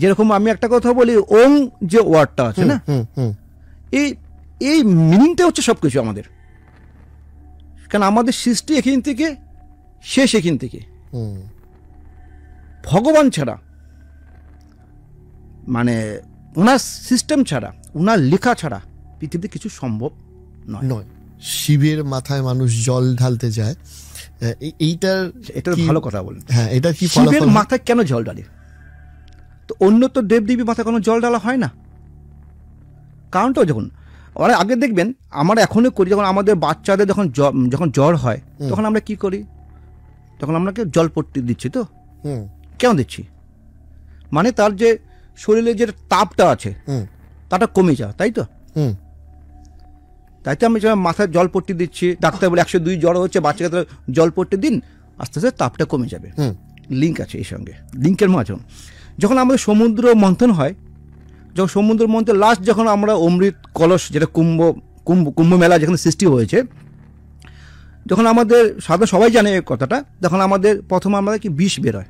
যেরকম আমি একটা কথা বলি, ওং যে ওয়ার্ডটা আছে না, এই মিনিংটা হচ্ছে সবকিছু আমাদের। কারণ আমাদের সৃষ্টি এখান থেকে, শেষ এখান থেকে। ভগবান ছাড়া, মানে ওনার সিস্টেম ছাড়া, ওনার লেখা ছাড়া পৃথিবীতে কিছু সম্ভব নয়। শিবের মাথায় মানুষ জল ঢালতে যায়, এটা ভালো কথা বলেন। হ্যাঁ, এটা কি শিবের মাথায় কেন জল ঢালে? তো অন্য তো দেবদেবী মাথায় কোনো জল ঢালা হয় না। কারণটা যখন আগে দেখবেন, আমরা এখনো করি, যখন আমাদের বাচ্চাদের যখন জ্বর হয়, তখন আমরা কি করি, তখন আমরা জলপট্টি দিচ্ছি। তো কেন দিচ্ছি? মানে তার যে শরীরে যে তাপটা আছে তাটা কমে যায়, তাই তো? তাই তো আমি মাথায় জলপট্টি দিচ্ছি। ডাক্তার বলে 102 জ্বর হচ্ছে, বাচ্চাকে জলপট্টি দিন, আস্তে আস্তে তাপটা কমে যাবে। লিঙ্ক আছে এই সঙ্গে, লিঙ্কের মাঝে। যখন আমাদের সমুদ্র মন্থন হয়, যখন সমুদ্র মন্থন লাস্ট, যখন আমরা অমৃত কলস, যেটা কুম্ভ মেলা যেখানে সৃষ্টি হয়েছে, যখন আমাদের সাধারণ সবাই জানে এই কথাটা, তখন আমাদের প্রথম আমাদের কি বিষ বেরোয়,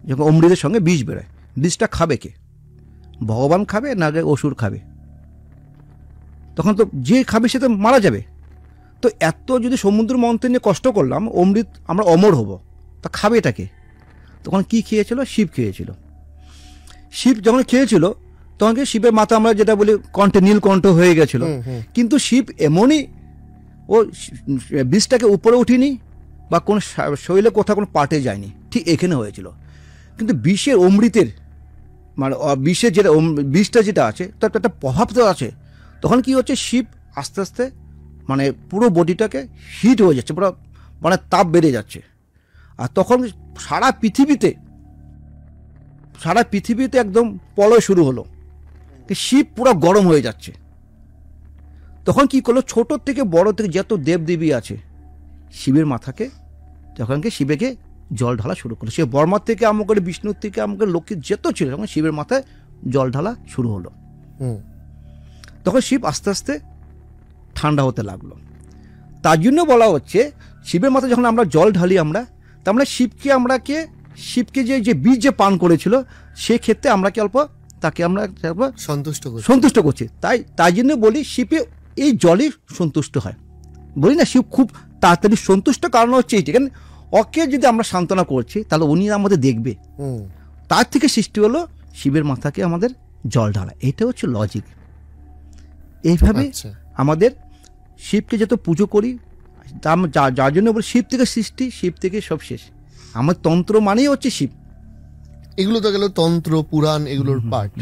যখন অমৃতের সঙ্গে বিষ বেরোয়। বিষটা খাবে কে? ভগবান খাবে না অসুর খাবে? তখন তো যে খাবে সে তো মারা যাবে। তো এত যদি সমুদ্র মন্থন নিয়ে কষ্ট করলাম, অমৃত আমরা অমর হব, তা খাবে এটাকে? তখন কি খেয়েছিল? শিব খেয়েছিল। শিব যখন খেয়েছিল, তখন কি শিবের মাথা আমরা যেটা বলি কণ্ঠে নীলকণ্ঠ হয়ে গেছিল। কিন্তু শিব এমনই, ও বিষটাকে উপরে উঠিনি বা কোন শরীরে কোথাও কোনো পার্টে যায়নি, ঠিক এখানে হয়েছিল। কিন্তু বিষের অমৃতের, মানে বিষের যেটা বিষটা যেটা আছে, তার একটা প্রভাব তো আছে। তখন কি হচ্ছে, শিব আস্তে আস্তে মানে পুরো বডিটাকে হিট হয়ে যাচ্ছে, পুরো মানে তাপ বেড়ে যাচ্ছে। আর তখন সারা পৃথিবীতে একদম প্রলয় শুরু হলো, শিব পুরো গরম হয়ে যাচ্ছে। তখন কি করলো, ছোট থেকে বড় থেকে যত দেবদেবী আছে শিবের মাথাকে তখনকে শিবেকে জল ঢালা শুরু করলো। সে বর্মার থেকে আরম্ভ করে বিষ্ণুর থেকে আরম্ভ করে লক্ষ্মীর যত ছিল তখন শিবের মাথায় জল ঢালা শুরু হলো। তখন শিব আস্তে আস্তে ঠান্ডা হতে লাগলো। তার জন্য বলা হচ্ছে শিবের মাথায় যখন আমরা জল ঢালি তার মানে শিবকে যে বীজ যে পান করেছিল সেই ক্ষেত্রে আমরা কি অল্প তাকে আমরা সন্তুষ্ট করছি। তাই জন্য বলি শিবে এই জলই সন্তুষ্ট হয়। বলি না শিব খুব তাড়াতাড়ি সন্তুষ্ট, কারণ হচ্ছে এইটি, কারণ ওকে যদি আমরা সান্ত্বনা করছি তাহলে উনি আমাদের দেখবে। তার থেকে সৃষ্টি হলো শিবের মাথাকে আমাদের জল ঢালা। এটা হচ্ছে লজিক। এইভাবে আমাদের শিবকে যত পুজো করি, যার জন্য বলি শিব থেকে সৃষ্টি, শিব থেকে সব শেষ। আমার তন্ত্র মানেই হচ্ছে শিব। এগুলো তো গেল তন্ত্র পুরাণ, এগুলোর পার্ট।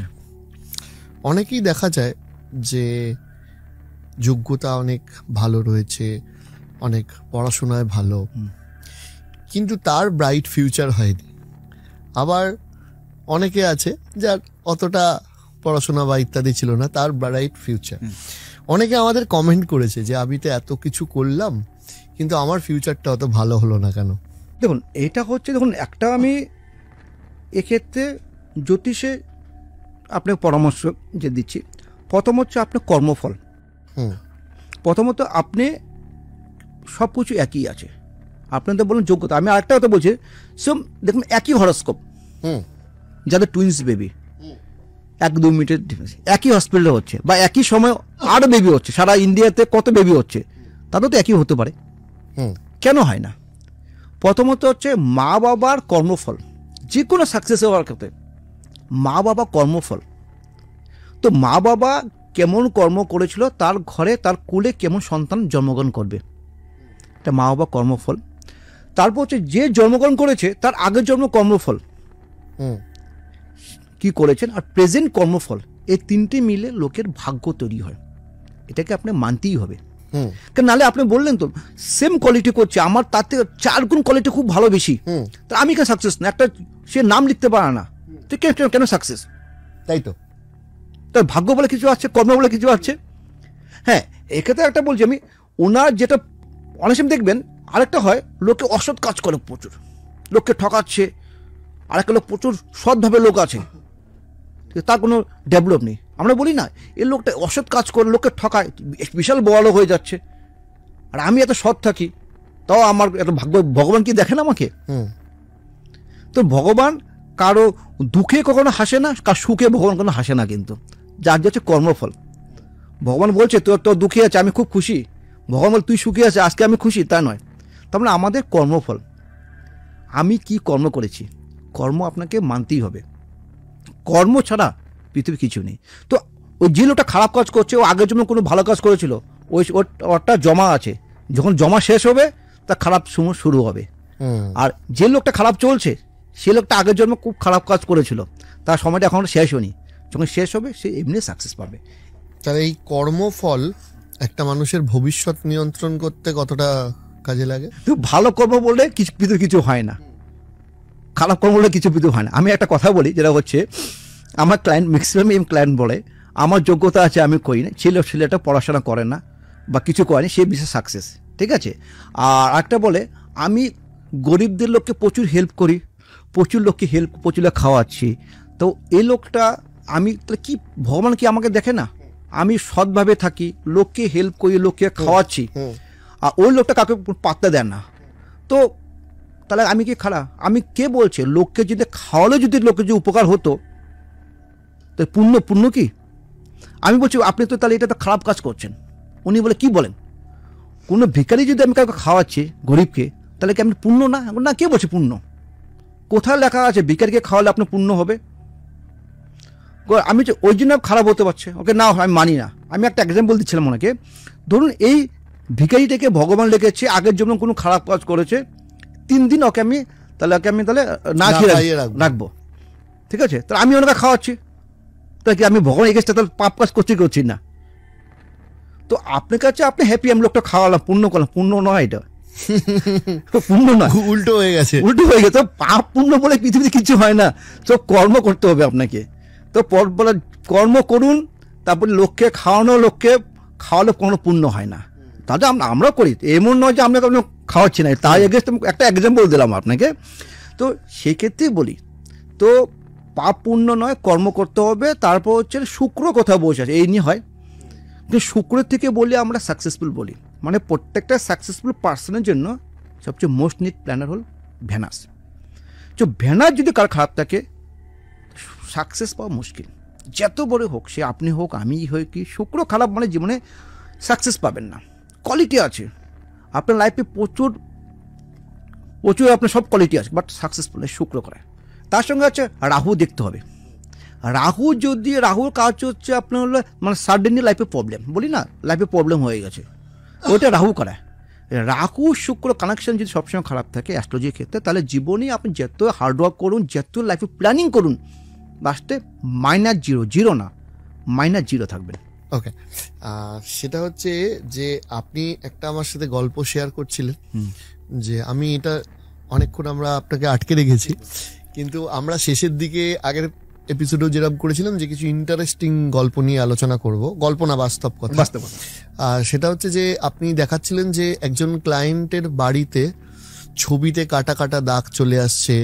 অনেকেই দেখা যায় যে যোগ্যতা অনেক ভালো রয়েছে, অনেক পড়াশোনায় ভালো, কিন্তু তার ব্রাইট ফিউচার হয়নি। আবার অনেকে আছে যার অতটা পড়াশোনা বা ইত্যাদি ছিল না, তার ব্রাইট ফিউচার। অনেকে আমাদের কমেন্ট করেছে যে আমি তো এত কিছু করলাম কিন্তু আমার ফিউচারটা অত ভালো হলো না কেন। দেখুন এটা হচ্ছে, দেখুন একটা আমি এক্ষেত্রে জ্যোতিষে আপনাকে পরামর্শ যে দিচ্ছি, প্রথম হচ্ছে আপনার কর্মফল। প্রথমত আপনি সব কিছু একই আছে, আপনি তো বলুন যোগ্যতা। আমি আরেকটা কথা বলছি, দেখুন একই হরস্কোপ, যাদের টুইন্স বেবি 1-2 মিনিটের ডিফারেন্স, একই হসপিটালে হচ্ছে বা একই সময় আরও বেবি হচ্ছে, সারা ইন্ডিয়াতে কত বেবি হচ্ছে, তাদের তো একই হতে পারে, কেন হয় না? প্রথমত হচ্ছে মা বাবার কর্মফল। যে কোনো সাকসেস হওয়ার ক্ষেত্রে মা বাবা কর্মফল। তো মা বাবা কেমন কর্ম করেছিল, তার ঘরে তার কুলে কেমন সন্তান জন্মগ্রহণ করবে, এটা মা বাবা কর্মফল। তারপর হচ্ছে যে জন্মগ্রহণ করেছে তার আগের জন্ম কর্মফল কি করেছেন, আর প্রেজেন্ট কর্মফল, এই তিনটে মিলে লোকের ভাগ্য তৈরি হয়। এটাকে আপনি মানতেই হবে। কারণ নাহলে আপনি বললেন তো সেম কোয়ালিটি করছে, আমার তার থেকে 4 গুণ কোয়ালিটি খুব ভালো বেশি, তা আমি কেন সাকসেস না? একটা সে নাম লিখতে পারে না, তো কেন সাকসেস? তাই তো, তার ভাগ্য বলে কিছু আছে, কর্ম বলে কিছু আছে। হ্যাঁ, এক্ষেত্রে একটা বলছি আমি, ওনার যেটা অনেক সময় দেখবেন আরেকটা হয়, লোকে অসৎ কাজ করে প্রচুর, লোককে ঠকাচ্ছে। আরেকটা লোক প্রচুর সৎভাবে লোক আছে, তার কোনো ডেভেলপ নেই। আমরা বলি না এই লোকটা অসৎ কাজ করে লোককে ঠকায়, বিশাল বড় হয়ে যাচ্ছে, আর আমি এত সৎ থাকি, তাও আমার এত ভাগ্য। ভগবান কি দেখেন আমাকে? তো ভগবান কারো দুঃখে কখনো হাসে না, কার সুখে ভগবান কোনো হাসে না, কিন্তু যার হচ্ছে কর্মফল। ভগবান বলছে তোর দুঃখে আছে, আমি খুব খুশি। ভগবান বল তুই সুখী আছে, আজকে আমি খুশি, তা নয়। তার মানে আমাদের কর্মফল, আমি কি কর্ম করেছি, কর্ম আপনাকে মানতেই হবে। কর্ম ছাড়া পৃথিবী কিছু নেই। তো ওই যে লোকটা খারাপ কাজ করছে, ও আগের জন্য কোনো ভালো কাজ করেছিল, ওরটা জমা আছে, যখন জমা শেষ হবে তার খারাপ সময় শুরু হবে। আর যে লোকটা খারাপ চলছে, সে লোকটা আগের জন্য খুব খারাপ কাজ করেছিল, তার সময়টা এখন শেষ হয়নি, যখন শেষ হবে সে এমনি সাকসেস পাবে। তাহলে এই কর্মফল একটা মানুষের ভবিষ্যৎ নিয়ন্ত্রণ করতে কতটা কাজে লাগে? তো ভালো কর্ম বললে কিছু হয় না, খারাপ কর্ম বললে কিছু হয় না। আমি একটা কথা বলি, যেটা হচ্ছে আমার ক্লায়েন্ট, ম্যাক্সিমাম ক্লায়েন্ট বলে আমার যোগ্যতা আছে, আমি করি না। ছেলেটা পড়াশোনা করে না বা কিছু করেনি, সে বিশেষ সাকসেস, ঠিক আছে। আর একটা বলে আমি গরিবদের লোককে প্রচুর হেল্প করি, প্রচুর লোককে খাওয়াচ্ছি, তো এই লোকটা আমি তাহলে কি, ভগবান কি আমাকে দেখে না? আমি সৎভাবে থাকি, লোককে হেল্প করি, লোককে খাওয়াচ্ছি, আর ওই লোকটা কাউকে পাত্তা দেন না, তো তাহলে আমি কি খারাপ? আমি কে বলছে লোককে যদি খাওয়ালে যদি লোকের যে উপকার হতো, তো পুণ্য কি? আমি বলছি আপনি তো তাহলে এটা তো খারাপ কাজ করছেন। উনি বলে কি বলেন, কোনো ভিখারি যদি আমি কাউকে খাওয়াচ্ছি গরিবকে, তাহলে কি আপনি পুণ্য না? না, কে বলছে পুণ্য? কোথায় লেখা আছে ভিখারিকে খাওয়ালে আপনার পুণ্য হবে? আমি ওই জন্য খারাপ হতে পারছে, ওকে না, আমি মানি না। আমি একটা এক্সাম্পল দিচ্ছিলাম ওনাকে, ধরুন এই ভিখারিটাকে ভগবান লিখেছে আগের জন্য কোনো খারাপ কাজ করেছে, 3 দিন ওকে আমি তাহলে না খেয়ে রাখবো, ঠিক আছে? তাহলে আমি ওনাকে খাওয়াচ্ছি, তাহলে কি আমি ভগবান এগেস্টে তাহলে পাপ কাজ করছি না? তো তো আপনার কাছে আপনি হ্যাপি, আমি লোকটা খাওয়ালাম, পুণ্য করলাম, পুণ্য নয় এটা, পুণ্য নয়, উল্টো হয়ে গেছে। তো পাপ পুণ্য বলে পৃথিবীতে কিছু হয় না, তো কর্ম করতে হবে আপনাকে। তো বলে কর্ম করুন, তারপরে লোককে খাওয়ালে কোনো পুণ্য হয় না। তাহলে আমরা করি, এমন নয় যে আমরা কোনো খাওয়াচ্ছি না, তাই একটা এক্সাম্পল দিলাম আপনাকে। তো সেই ক্ষেত্রেই বলি, তো পাপ পুণ্য নয়, কর্ম করতে হবে। তারপর হচ্ছে শুক্র কোথাও বসে আছে এই নিয়ে হয়, কিন্তু শুক্রের থেকে বলি আমরা সাকসেসফুল বলি, মানে প্রত্যেকটা সাকসেসফুল পার্সনের জন্য সবচেয়ে মোস্ট নিড প্ল্যানার হল ভেনাস। তো ভেনাস যদি কার খারাপ থাকে, সাকসেস পাওয়া মুশকিল, যত বড় হোক, সে আপনি হোক, আমি হই, কি শুক্র খারাপ মানে জীবনে সাকসেস পাবেন না। কোয়ালিটি আছে আপনার লাইফে, প্রচুর আপনার সব কোয়ালিটি আছে, বাট সাকসেসফুল শুক্র করে। তার সঙ্গে আছে রাহু দেখতে হবে। রাহুর কাজ হচ্ছে আপনার হলো মানে সাডেনলি লাইফে প্রবলেম, বলি না লাইফে প্রবলেম হয়ে গেছে, ওইটা রাহু করায়। রাহু শুক্র কানেকশন যদি সবসময় খারাপ থাকে অ্যাস্ট্রোলজির ক্ষেত্রে, তাহলে জীবনে আপনি যত হার্ডওয়ার্ক করুন, যত লাইফে প্ল্যানিং করুন, লাস্টে -0 না -0 থাকবেন। ওকে, সেটা হচ্ছে যে আপনি একটা আমার সাথে গল্প শেয়ার করছিলেন, যে আমি এটা অনেকক্ষণ আমরা আপনাকে আটকে রেখেছি, কিন্তু আমরা শেষের দিকে আগের এপিসোডেও যেরকম করেছিলাম যে কিছু ইন্টারেস্টিং গল্প নিয়ে আলোচনা করব, গল্প না বাস্তব কথা। সেটা হচ্ছে যে আপনি দেখাচ্ছিলেন যে একজন ক্লায়েন্টের বাড়িতে ছবিতে কাটা কাটা দাগ চলে আসছে,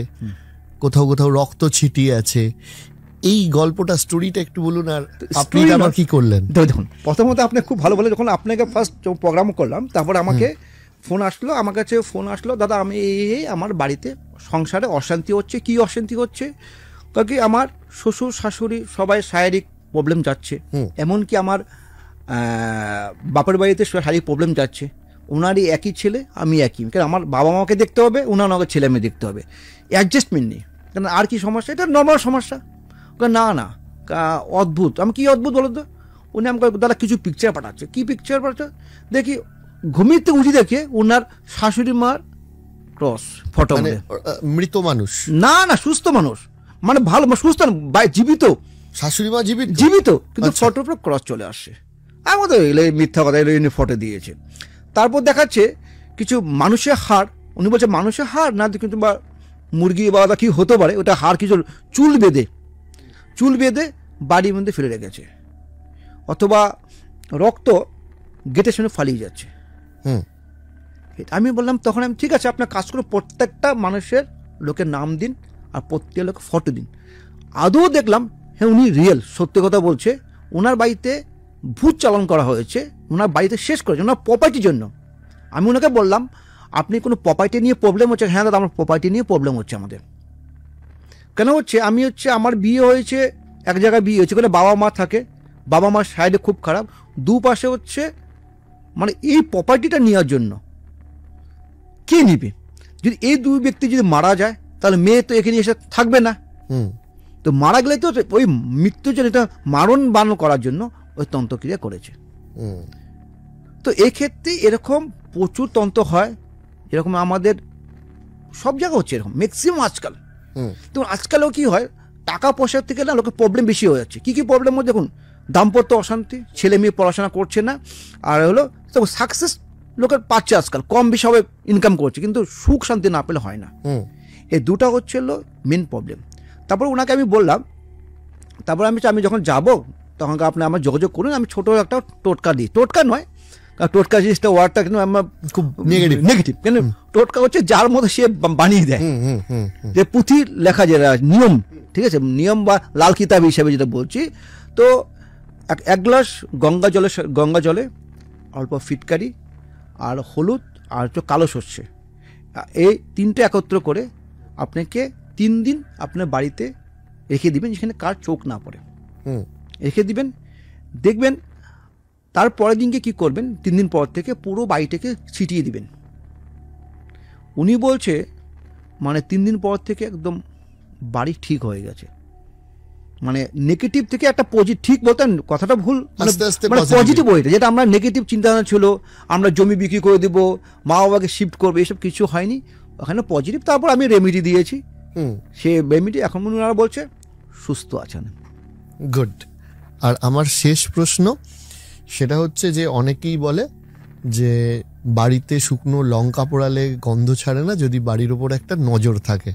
কোথাও কোথাও রক্ত ছিটিয়ে আছে। এই গল্পটা, স্টোরিটা একটু বলুন, আর আপনি আবার কি করলেন? দেখুন, প্রথমত আপনি খুব ভালো বলে, যখন আপনাকে ফার্স্ট প্রোগ্রাম করলাম, তারপর আমাকে ফোন আসলো, আমার কাছে ফোন আসলো, দাদা আমি আমার বাড়িতে সংসারে অশান্তি হচ্ছে। কি অশান্তি হচ্ছে? কারণ কি আমার শ্বশুর শাশুড়ি সবাই শারীরিক প্রবলেম যাচ্ছে, এমনকি আমার বাপের বাড়িতে শারীরিক প্রবলেম যাচ্ছে। ওনারই একই ছেলে, আমি একই, কারণ আমার বাবা মাকে দেখতে হবে, ওনার আমাকে ছেলে মেয়ে দেখতে হবে, অ্যাডজাস্টমেন্ট নেই। কারণ আর কি সমস্যা? এটা নর্মাল সমস্যা। না অদ্ভুত। আমি কি অদ্ভুত বলো তো? উনি আমাকে দাদা কিছু পিকচার পাঠাচ্ছে। কি পিকচার পাঠাচ্ছে? দেখি ঘুমিতে উঠি, দেখে ওনার শাশুড়ি মার ক্রস ফটো। মৃত মানুষ? না, সুস্থ মানুষ, মানে ভালো সুস্থ, জীবিত শাশুড়ি মা, জীবিত, কিন্তু ফটোর উপর ক্রস চলে আসছে। আমার তো এলে মিথ্যা কথা, এলে ফটো দিয়েছে। তারপর দেখাচ্ছে কিছু মানুষের হাড়, উনি বলছে মানুষের হাড় না, কিন্তু বা মুরগি বা কি হতে পারে, ওটা হাড় কিছু চুল বেঁধে বাড়ির মধ্যে ফেলে রেখেছে, অথবা রক্ত গেটের সামনে ফালিয়ে যাচ্ছে। আমি বললাম, তখন আমি ঠিক আছে আপনার কাজ করে প্রত্যেকটা মানুষের লোকের নাম দিন আর প্রত্যেক লোকের ফটো দিন। আদৌ দেখলাম হ্যাঁ উনি রিয়েল, সত্যি কথা বলছে। ওনার বাড়িতে ভূত চালান করা হয়েছে, ওনার বাড়িতে শেষ করেছে ওনার প্রপার্টির জন্য। আমি ওনাকে বললাম, আপনি কোনো প্রপার্টি নিয়ে প্রবলেম হচ্ছে? হ্যাঁ দাদা, আমার প্রপার্টি নিয়ে প্রবলেম হচ্ছে। আমাদের কেন হচ্ছে? আমার বিয়ে হয়েছে এক জায়গায়, বিয়ে হয়েছে ওখানে বাবা মা থাকে, বাবা মার সাইডে খুব খারাপ, দুপাশে হচ্ছে মানে এই প্রপার্টিটা নেওয়ার জন্য কে নিবে? যদি এই দুই ব্যক্তি যদি মারা যায়, তাহলে মেয়ে তো এখানে এসে থাকবে না। তো মারা গেলে তো ওই মৃত্যুর জন্য, এটা মারণ বারণ করার জন্য ওই তন্ত্রক্রিয়া করেছে। তো এক্ষেত্রে এরকম প্রচুর তন্ত্র হয়, এরকম আমাদের সব জায়গায় হচ্ছে এরকম ম্যাক্সিমাম আজকাল। তো আজকালও কি হয়, টাকা পয়সার থেকে না লোকের প্রবলেম বেশি হয়ে যাচ্ছে। কি প্রবলেম হচ্ছে দেখুন, দাম্পত্য অশান্তি, ছেলে মেয়ে পড়াশোনা করছে না, আর হলো সাকসেস লোকের পাচ্ছে আজকাল, কম বেশি হবে ইনকাম করছে, কিন্তু সুখ শান্তি না পেলে হয় না। এই দুটা হচ্ছে হলো মেন প্রবলেম। তারপর ওনাকে আমি বললাম, তারপর আমি যখন যাব তখন আপনি আমার যোগাযোগ করুন, আমি ছোটো একটা টোটকা দিই। টোটকা নয়, টোটকা জিনিসটা ওয়ার্ডটা কিন্তু আমার খুব নেগেটিভ। কেন? টোটকা হচ্ছে যার মধ্যে সে বানিয়ে দেয়, যে পুঁথি লেখা যেটা নিয়ম, ঠিক আছে, নিয়ম বা লাল কিতাব হিসেবে যেটা বলছি। তো এক গ্লাস গঙ্গা জলে অল্প ফিটকারি আর হলুদ আর কালো সর্ষে, এই তিনটে একত্র করে আপনাকে 3 দিন আপনার বাড়িতে রেখে দিবেন, যেখানে কার চোখ না পড়ে রেখে দিবেন। দেখবেন তারপরের দিনকে কি করবেন, 3 দিন পর থেকে পুরো বাড়িটাকে ছিটিয়ে দিবেন। উনি বলছে মানে 3 দিন পর থেকে একদম বাড়ি ঠিক হয়ে গেছে, মানে নেগেটিভ থেকে একটা পজিটিভ, ঠিক বলতেন কথাটা ভুল, মানে পজিটিভ ওইটা, যেটা আমরা নেগেটিভ চিন্তাভাবনা ছিল, আমরা জমি বিক্রি করে দিব, মা বাবাকে শিফট করবে, এসব কিছু হয়নি, ওখানে পজিটিভ। তারপর আমি রেমেডি দিয়েছি, সে রেমেডি এখন ওনারা বলছে সুস্থ আছেন। গুড। আর আমার শেষ প্রশ্ন, সেটা হচ্ছে যে অনেকেই বলে যে বাড়িতে শুকনো লঙ্কা পোড়ালে গন্ধ ছাড়ে না, যদি বাড়ির ওপর একটা নজর থাকে।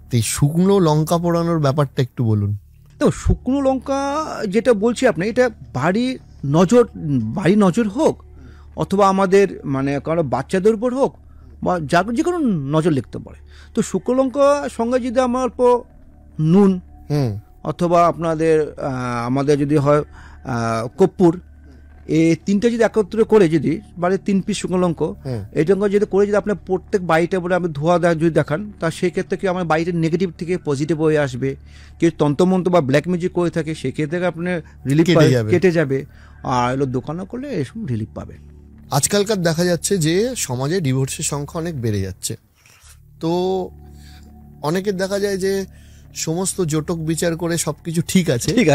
তো এই শুকনো লঙ্কা পোড়ানোর ব্যাপারটা একটু বলুন। তো শুকনো লঙ্কা যেটা বলছি আপনি, এটা বাড়ির নজর হোক, অথবা আমাদের মানে কারো বাচ্চাদের উপর হোক, বা যে কোনো নজর লিখতে পারে। তো শুকনো লঙ্কা সঙ্গে যদি আমার অল্প নুন, অথবা আমাদের যদি হয় কর্পূর, এই তিনটা যদি একত্রে করে যদি বাড়ির 3 পিস শুকনো লঙ্কা এইটা যদি করে যদি আপনার প্রত্যেক বাড়িটা বলে আপনি ধোয়া যদি দেখান, তা সেই ক্ষেত্রে কি আমার বাড়িতে নেগেটিভ থেকে পজিটিভ হয়ে আসবে। কেউ তন্ত্রমন্ত্র বা ব্ল্যাক ম্যাজিক করে থাকে, সেক্ষেত্রে আপনার রিলিফ কেটে যাবে। আর এগুলো দোকানে করলে এসব রিলিফ পাবে। আজকালকার দেখা যাচ্ছে যে সমাজে ডিভোর্সের সংখ্যা অনেক বেড়ে যাচ্ছে। তো অনেকের দেখা যায় যে সমস্ত জটক বিচার করে সবকিছু ঠিক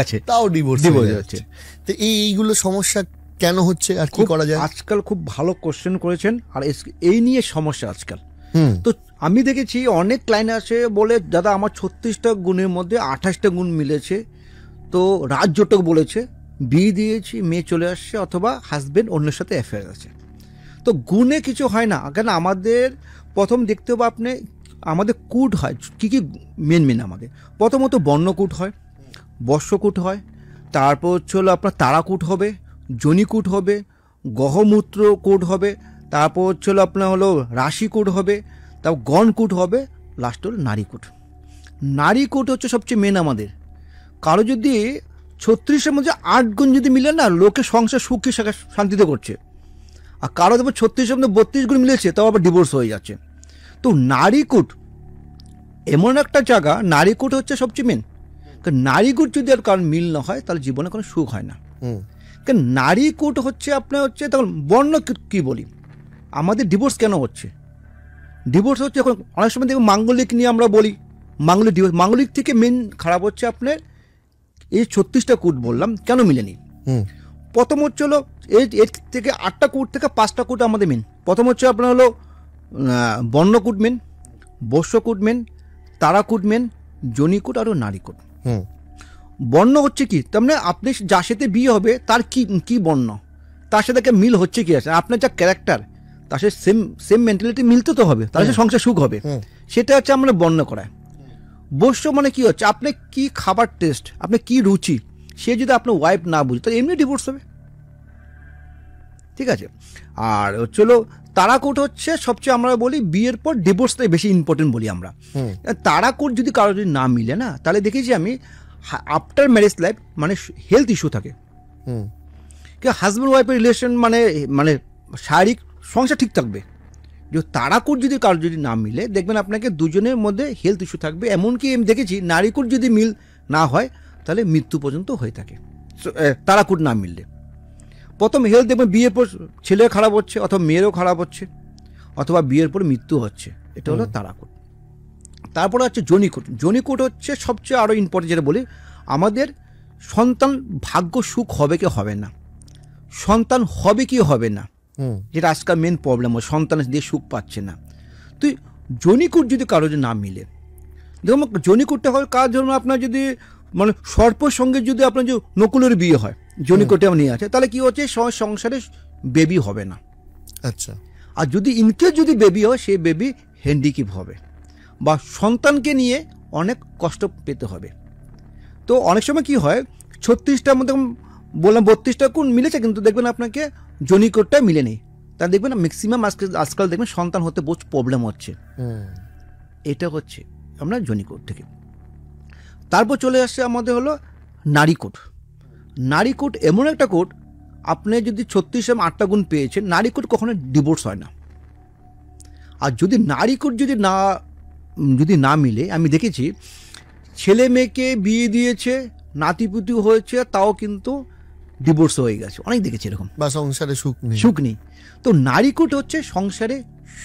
আছে, তাও ডিভোর্স হয়ে যাচ্ছে। তো এইগুলো সমস্যা কেন হচ্ছে আর কি করা যায়? আজকাল খুব ভালো কোশ্চেন করেছেন, আর এই নিয়ে সমস্যা আজকাল। তো আমি দেখেছি অনেক ক্লায়েন্ট আছে বলে, দাদা আমার 36টা গুণের মধ্যে 28টা গুণ মিলেছে, তো রাজ জটক বলেছে, বিয়ে দিয়েছি, মেয়ে চলে আসছে, অথবা হাজবেন্ড অন্যের সাথে অ্যাফেয়ার আছে। তো গুণে কিছু হয় না, কেন আমাদের প্রথম দেখতে হবে আপনি আমাদের কূট হয় কি কি মেন আমাদের প্রথমত বর্ণকূট হয়, বর্ষকূট হয়, তারপর হচ্ছে হলো আপনার তারাকূট হবে, জনিকূট হবে, গহমূত্র কূট হবে, তারপর হচ্ছে হলো আপনার হলো রাশিকূট হবে, তারপর গণকূট হবে, লাস্ট হলো নারীকূট। নারীকূট হচ্ছে সবচেয়ে মেন আমাদের। কারো যদি 36-এর মধ্যে 8 গুণ যদি মিলে না, লোকে সংসার সুখী শান্তিতে করছে, আর কারো দেখবো 36-এর মধ্যে 32 গুণ মিলেছে, তাও আবার ডিভোর্স হয়ে যাচ্ছে। তো নারীকূট এমন একটা জায়গা, নারীকূট হচ্ছে সবচেয়ে মেন। কারণ নারীকূট যদি আর কারণ মিল না হয়, তাহলে জীবনে কোনো সুখ হয় না। কারণ নারীকূট হচ্ছে আপনার হচ্ছে তখন বর্ণ কি বলি, আমাদের ডিভোর্স কেন হচ্ছে? ডিভোর্স হচ্ছে এখন অনেক সময় দেখুন মাঙ্গলিক নিয়ে আমরা বলি, মাঙ্গলিক ডিভোর্স। মাঙ্গলিক থেকে মেন খারাপ হচ্ছে আপনার এই 36টা কূট বললাম কেন মিলেনি। প্রথম হচ্ছে হলো এর থেকে 8টা কূট থেকে 5টা কূট আমাদের মেন। প্রথম হচ্ছে আপনার হলো বর্ণকূট মেন, বর্ষকূট মেন, তারাকূট মেন, জনিকূট আর নারীকূট। বর্ণ হচ্ছে কি, তার মানে আপনি যার সাথে বিয়ে হবে তার কি বর্ণ, তার সাথে মিল হচ্ছে কি আছে, আপনার যা ক্যারেক্টার তার সাথে সেম মেন্টালিটি মিলতে তো হবে, তার সাথে সংসার সুখ হবে। সেটা হচ্ছে আমরা বর্ণ করায়। বর্ষ মানে কি হচ্ছে, আপনি কি খাবার টেস্ট, আপনি কি রুচি, সে যদি আপনার ওয়াইফ না বুঝে তাহলে এমনি ডিভোর্স হবে। ঠিক আছে। আর চলো তারাকূট হচ্ছে সবচেয়ে আমরা বলি বিয়ের পর ডিভোর্সটাই বেশি ইম্পর্টেন্ট বলি আমরা। তারাকূট যদি কারো যদি না মিলে না, তাহলে দেখেছি আমি আফটার ম্যারেজ লাইফ মানে হেলথ ইস্যু থাকে। হাজব্যান্ড ওয়াইফের রিলেশন মানে শারীরিক সংসার ঠিক থাকবে। যে তারাকূট যদি কারো যদি না মিলে, দেখবেন আপনাকে দুজনের মধ্যে হেলথ ইস্যু থাকবে। এমনকি আমি দেখেছি নারীকূট যদি মিল না হয়, তাহলে মৃত্যু পর্যন্ত হয়ে থাকে তারাকূট না মিললে। প্রথম হেলথ দেখবেন বিয়ের পর ছেলে খারাপ হচ্ছে, অথবা মেয়েরও খারাপ হচ্ছে, অথবা বিয়ের পর মৃত্যু হচ্ছে। এটা হলো তারাকূট। তারপরে হচ্ছে জনিকূট। জনিকূট হচ্ছে সবচেয়ে আরও ইম্পর্টেন্ট, যেটা বলি আমাদের সন্তান ভাগ্য সুখ হবে কি হবে না, সন্তান হবে কি হবে না, যেটা আজকাল মেন প্রবলেম হয়, সন্তান দিয়ে সুখ পাচ্ছে না। তুই জনিকূট যদি কারো যদি না মিলে, দেখুন জনিকূটটা হয় কার জন্য, আপনার যদি মানে সর্পর সঙ্গে যদি আপনার যে নকুলের বিয়ে হয়, জনিকূটে নিয়ে আছে, তাহলে কি হচ্ছে সংসারে বেবি হবে না। আচ্ছা। আর যদি ইনকেস যদি বেবি হয়, সেই বেবি হ্যান্ডিক্যাপ হবে, বা সন্তানকে নিয়ে অনেক কষ্ট পেতে হবে। তো অনেক সময় কি হয়, 36টার মধ্যে বললাম 32টা কোণ মিলেছে, কিন্তু দেখবেন আপনাকে জনিকূটটা মিলে নেই। তা দেখবেন ম্যাক্সিমাম আজকাল দেখবেন সন্তান হতে বহু প্রবলেম হচ্ছে। এটা হচ্ছে আমরা জনিকূট থেকে। তারপর চলে আসছে আমাদের হলো নারীকূট। নারীকূট এমন একটা কোট, আপনি যদি 36-8টা গুণ পেয়েছেন, নারীকূট কখনো ডিভোর্স হয় না। আর যদি নারীকূট যদি না মিলে, আমি দেখেছি ছেলে মেয়েকে বিয়ে দিয়েছে, নাতিপুতি হয়েছে, তাও কিন্তু ডিভোর্স হয়ে গেছে, অনেক দেখেছি এরকম, বা সংসারে সুখ নেই। তো নারীকূট হচ্ছে সংসারে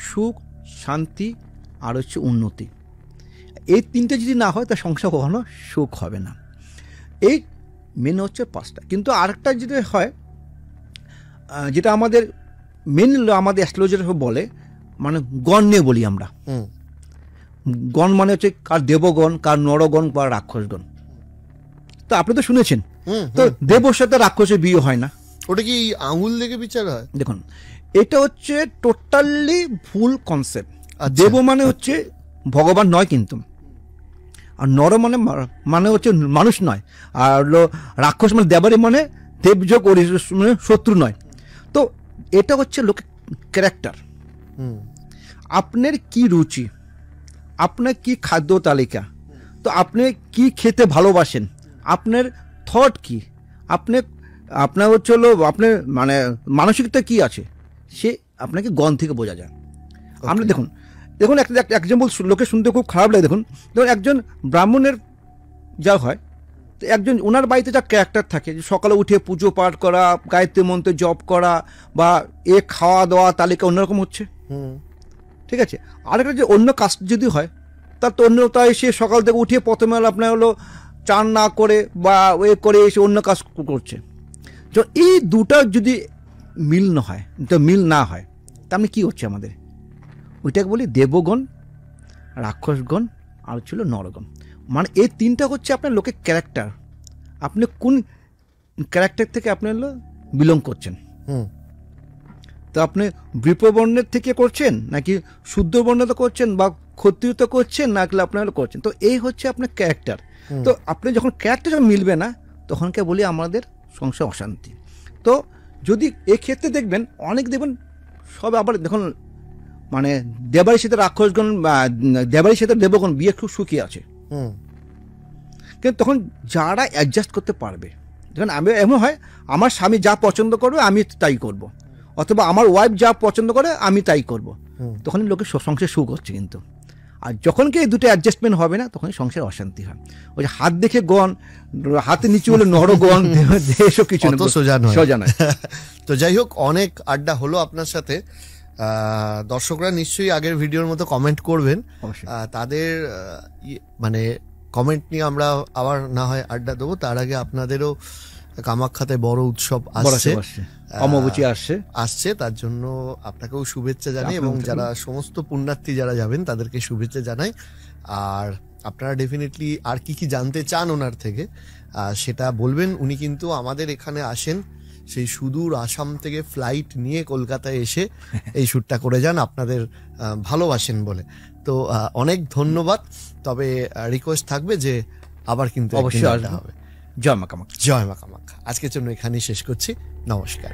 সুখ, শান্তি আর হচ্ছে উন্নতি। এই তিনটে যদি না হয়, তা সংসার কখনো সুখ হবে না। এই মেন হচ্ছে 5টা। কিন্তু আরেকটা যেটা হয়, যেটা আমাদের মেন আমাদের অ্যাস্ট্রোলজার বলে, মানে গণ নিয়ে বলি আমরা। গণ মানে হচ্ছে কার দেবগণ, কার নরগণ, বা রাক্ষসগণ। তো আপনি তো শুনেছেন, তো দেবর সাথে রাক্ষসের বিয়ে হয় না, ওটা কি আঙুল দেখে বিচার হয়? দেখুন, এটা হচ্ছে টোটালি ভুল কনসেপ্ট। আচ্ছা। দেব মানে হচ্ছে ভগবান নয় কিন্তু, আর নর মানে মানে হচ্ছে মানুষ নয়, আর হলো রাক্ষস মানে দেবারি মানে দেবযোগ মানে শত্রু নয়। তো এটা হচ্ছে লোকে ক্যারেক্টার। আপনার কি রুচি, আপনার কি খাদ্য তালিকা, তো আপনি কি খেতে ভালোবাসেন, আপনার থট কি, আপনার হচ্ছে হলো আপনার মানে মানসিকতা কি আছে, সে আপনাকে গণ থেকে বোঝা যায়। আমরা দেখুন একটা এক্সাম্পল লোকে শুনতে খুব খারাপ লাগে। দেখুন একজন ব্রাহ্মণের যা হয়, তো একজন ওনার বাড়িতে যা ক্যারেক্টার থাকে, যে সকালে উঠে পুজো পাঠ করা, গায়ত্রী মন্ত্রে জপ করা, বা খাওয়া দাওয়া তালিকা অন্যরকম হচ্ছে, ঠিক আছে। আরেকটা যে অন্য কাস্ট যদি হয়, তার তো অন্যতায় সে সকাল থেকে উঠে প্রথমে আপনার হলো চান না করে বা করে এসে অন্য কাজ করছে। তো এই দুটা যদি মিল না হয়, তা আপনি কী হচ্ছে আমাদের, ওইটাকে বলি দেবগণ, রাক্ষসগণ, আর ছিল নরগণ। মানে এই তিনটা হচ্ছে আপনার লোকের ক্যারেক্টার। আপনি কোন ক্যারেক্টার থেকে আপনি হলো বিলং করছেন। তো আপনি বিপ্রবর্ণের থেকে করছেন, নাকি শুদ্ধ বর্ণতা করছেন, বা ক্ষত্রিয়তা করছেন, নাকি আপনারা করছেন। তো এই হচ্ছে আপনার ক্যারেক্টার। তো আপনি যখন ক্যারেক্টার যখন মিলবে না, তখনকে বলি আমাদের সংসার অশান্তি। তো যদি এক্ষেত্রে দেখবেন অনেক দেখবেন সব আবার দেখুন মানে দেবাড়ির সাথে রাক্ষসগণ বা দেবাড়ির সাথে দেবগণ বিয়ে খুব সুখী আছে। কিন্তু তখন যারা অ্যাডজাস্ট করতে পারবে, দেখুন আমি এমন হয় আমার স্বামী যা পছন্দ করবে আমি তাই করব, অথবা আমার ওয়াইফ যা পছন্দ করে আমি তাই করব, তখনই লোকের সংসার সুখ হচ্ছে। কিন্তু আর যখন কি এই দুটো অ্যাডজাস্টমেন্ট হবে না, তখনই সংসার অশান্তি হয়। ওই যে হাত দেখে গণ, হাতে নিচে হলে নরগণ, এসব কিছু সোজা নয়। তো যাই হোক, অনেক আড্ডা হলো আপনার সাথে। দর্শকরা নিশ্চয়ই আগের ভিডিওর মতো কমেন্ট করবেন, তাদের মানে কমেন্ট নিয়ে আমরা আবার না হয় আড্ডা দেবো। তার আগে আপনাদেরও কামাখ্যাতে বড় উৎসব আসছে, অমাবস্যা আসছে, তার জন্য আপনাকেও শুভেচ্ছা জানাই, এবং যারা সমস্ত পুণ্যার্থী যারা যাবেন তাদেরকে শুভেচ্ছা জানাই। আর আপনারা ডেফিনেটলি আর কি জানতে চান ওনার থেকে সেটা বলবেন। উনি কিন্তু আমাদের এখানে আসেন সেই সুদূর আসাম থেকে ফ্লাইট নিয়ে কলকাতায় এসে এই শ্যুটটা করে যান আপনাদের ভালোবাসেন বলে। তো অনেক ধন্যবাদ। তবে রিকোয়েস্ট থাকবে যে আবার কিন্তু অবশ্যই হবে। জয় মা কামাখ্যা। জয় মা কামাখ্যা। আজকের জন্য এখানেই শেষ করছি। নমস্কার।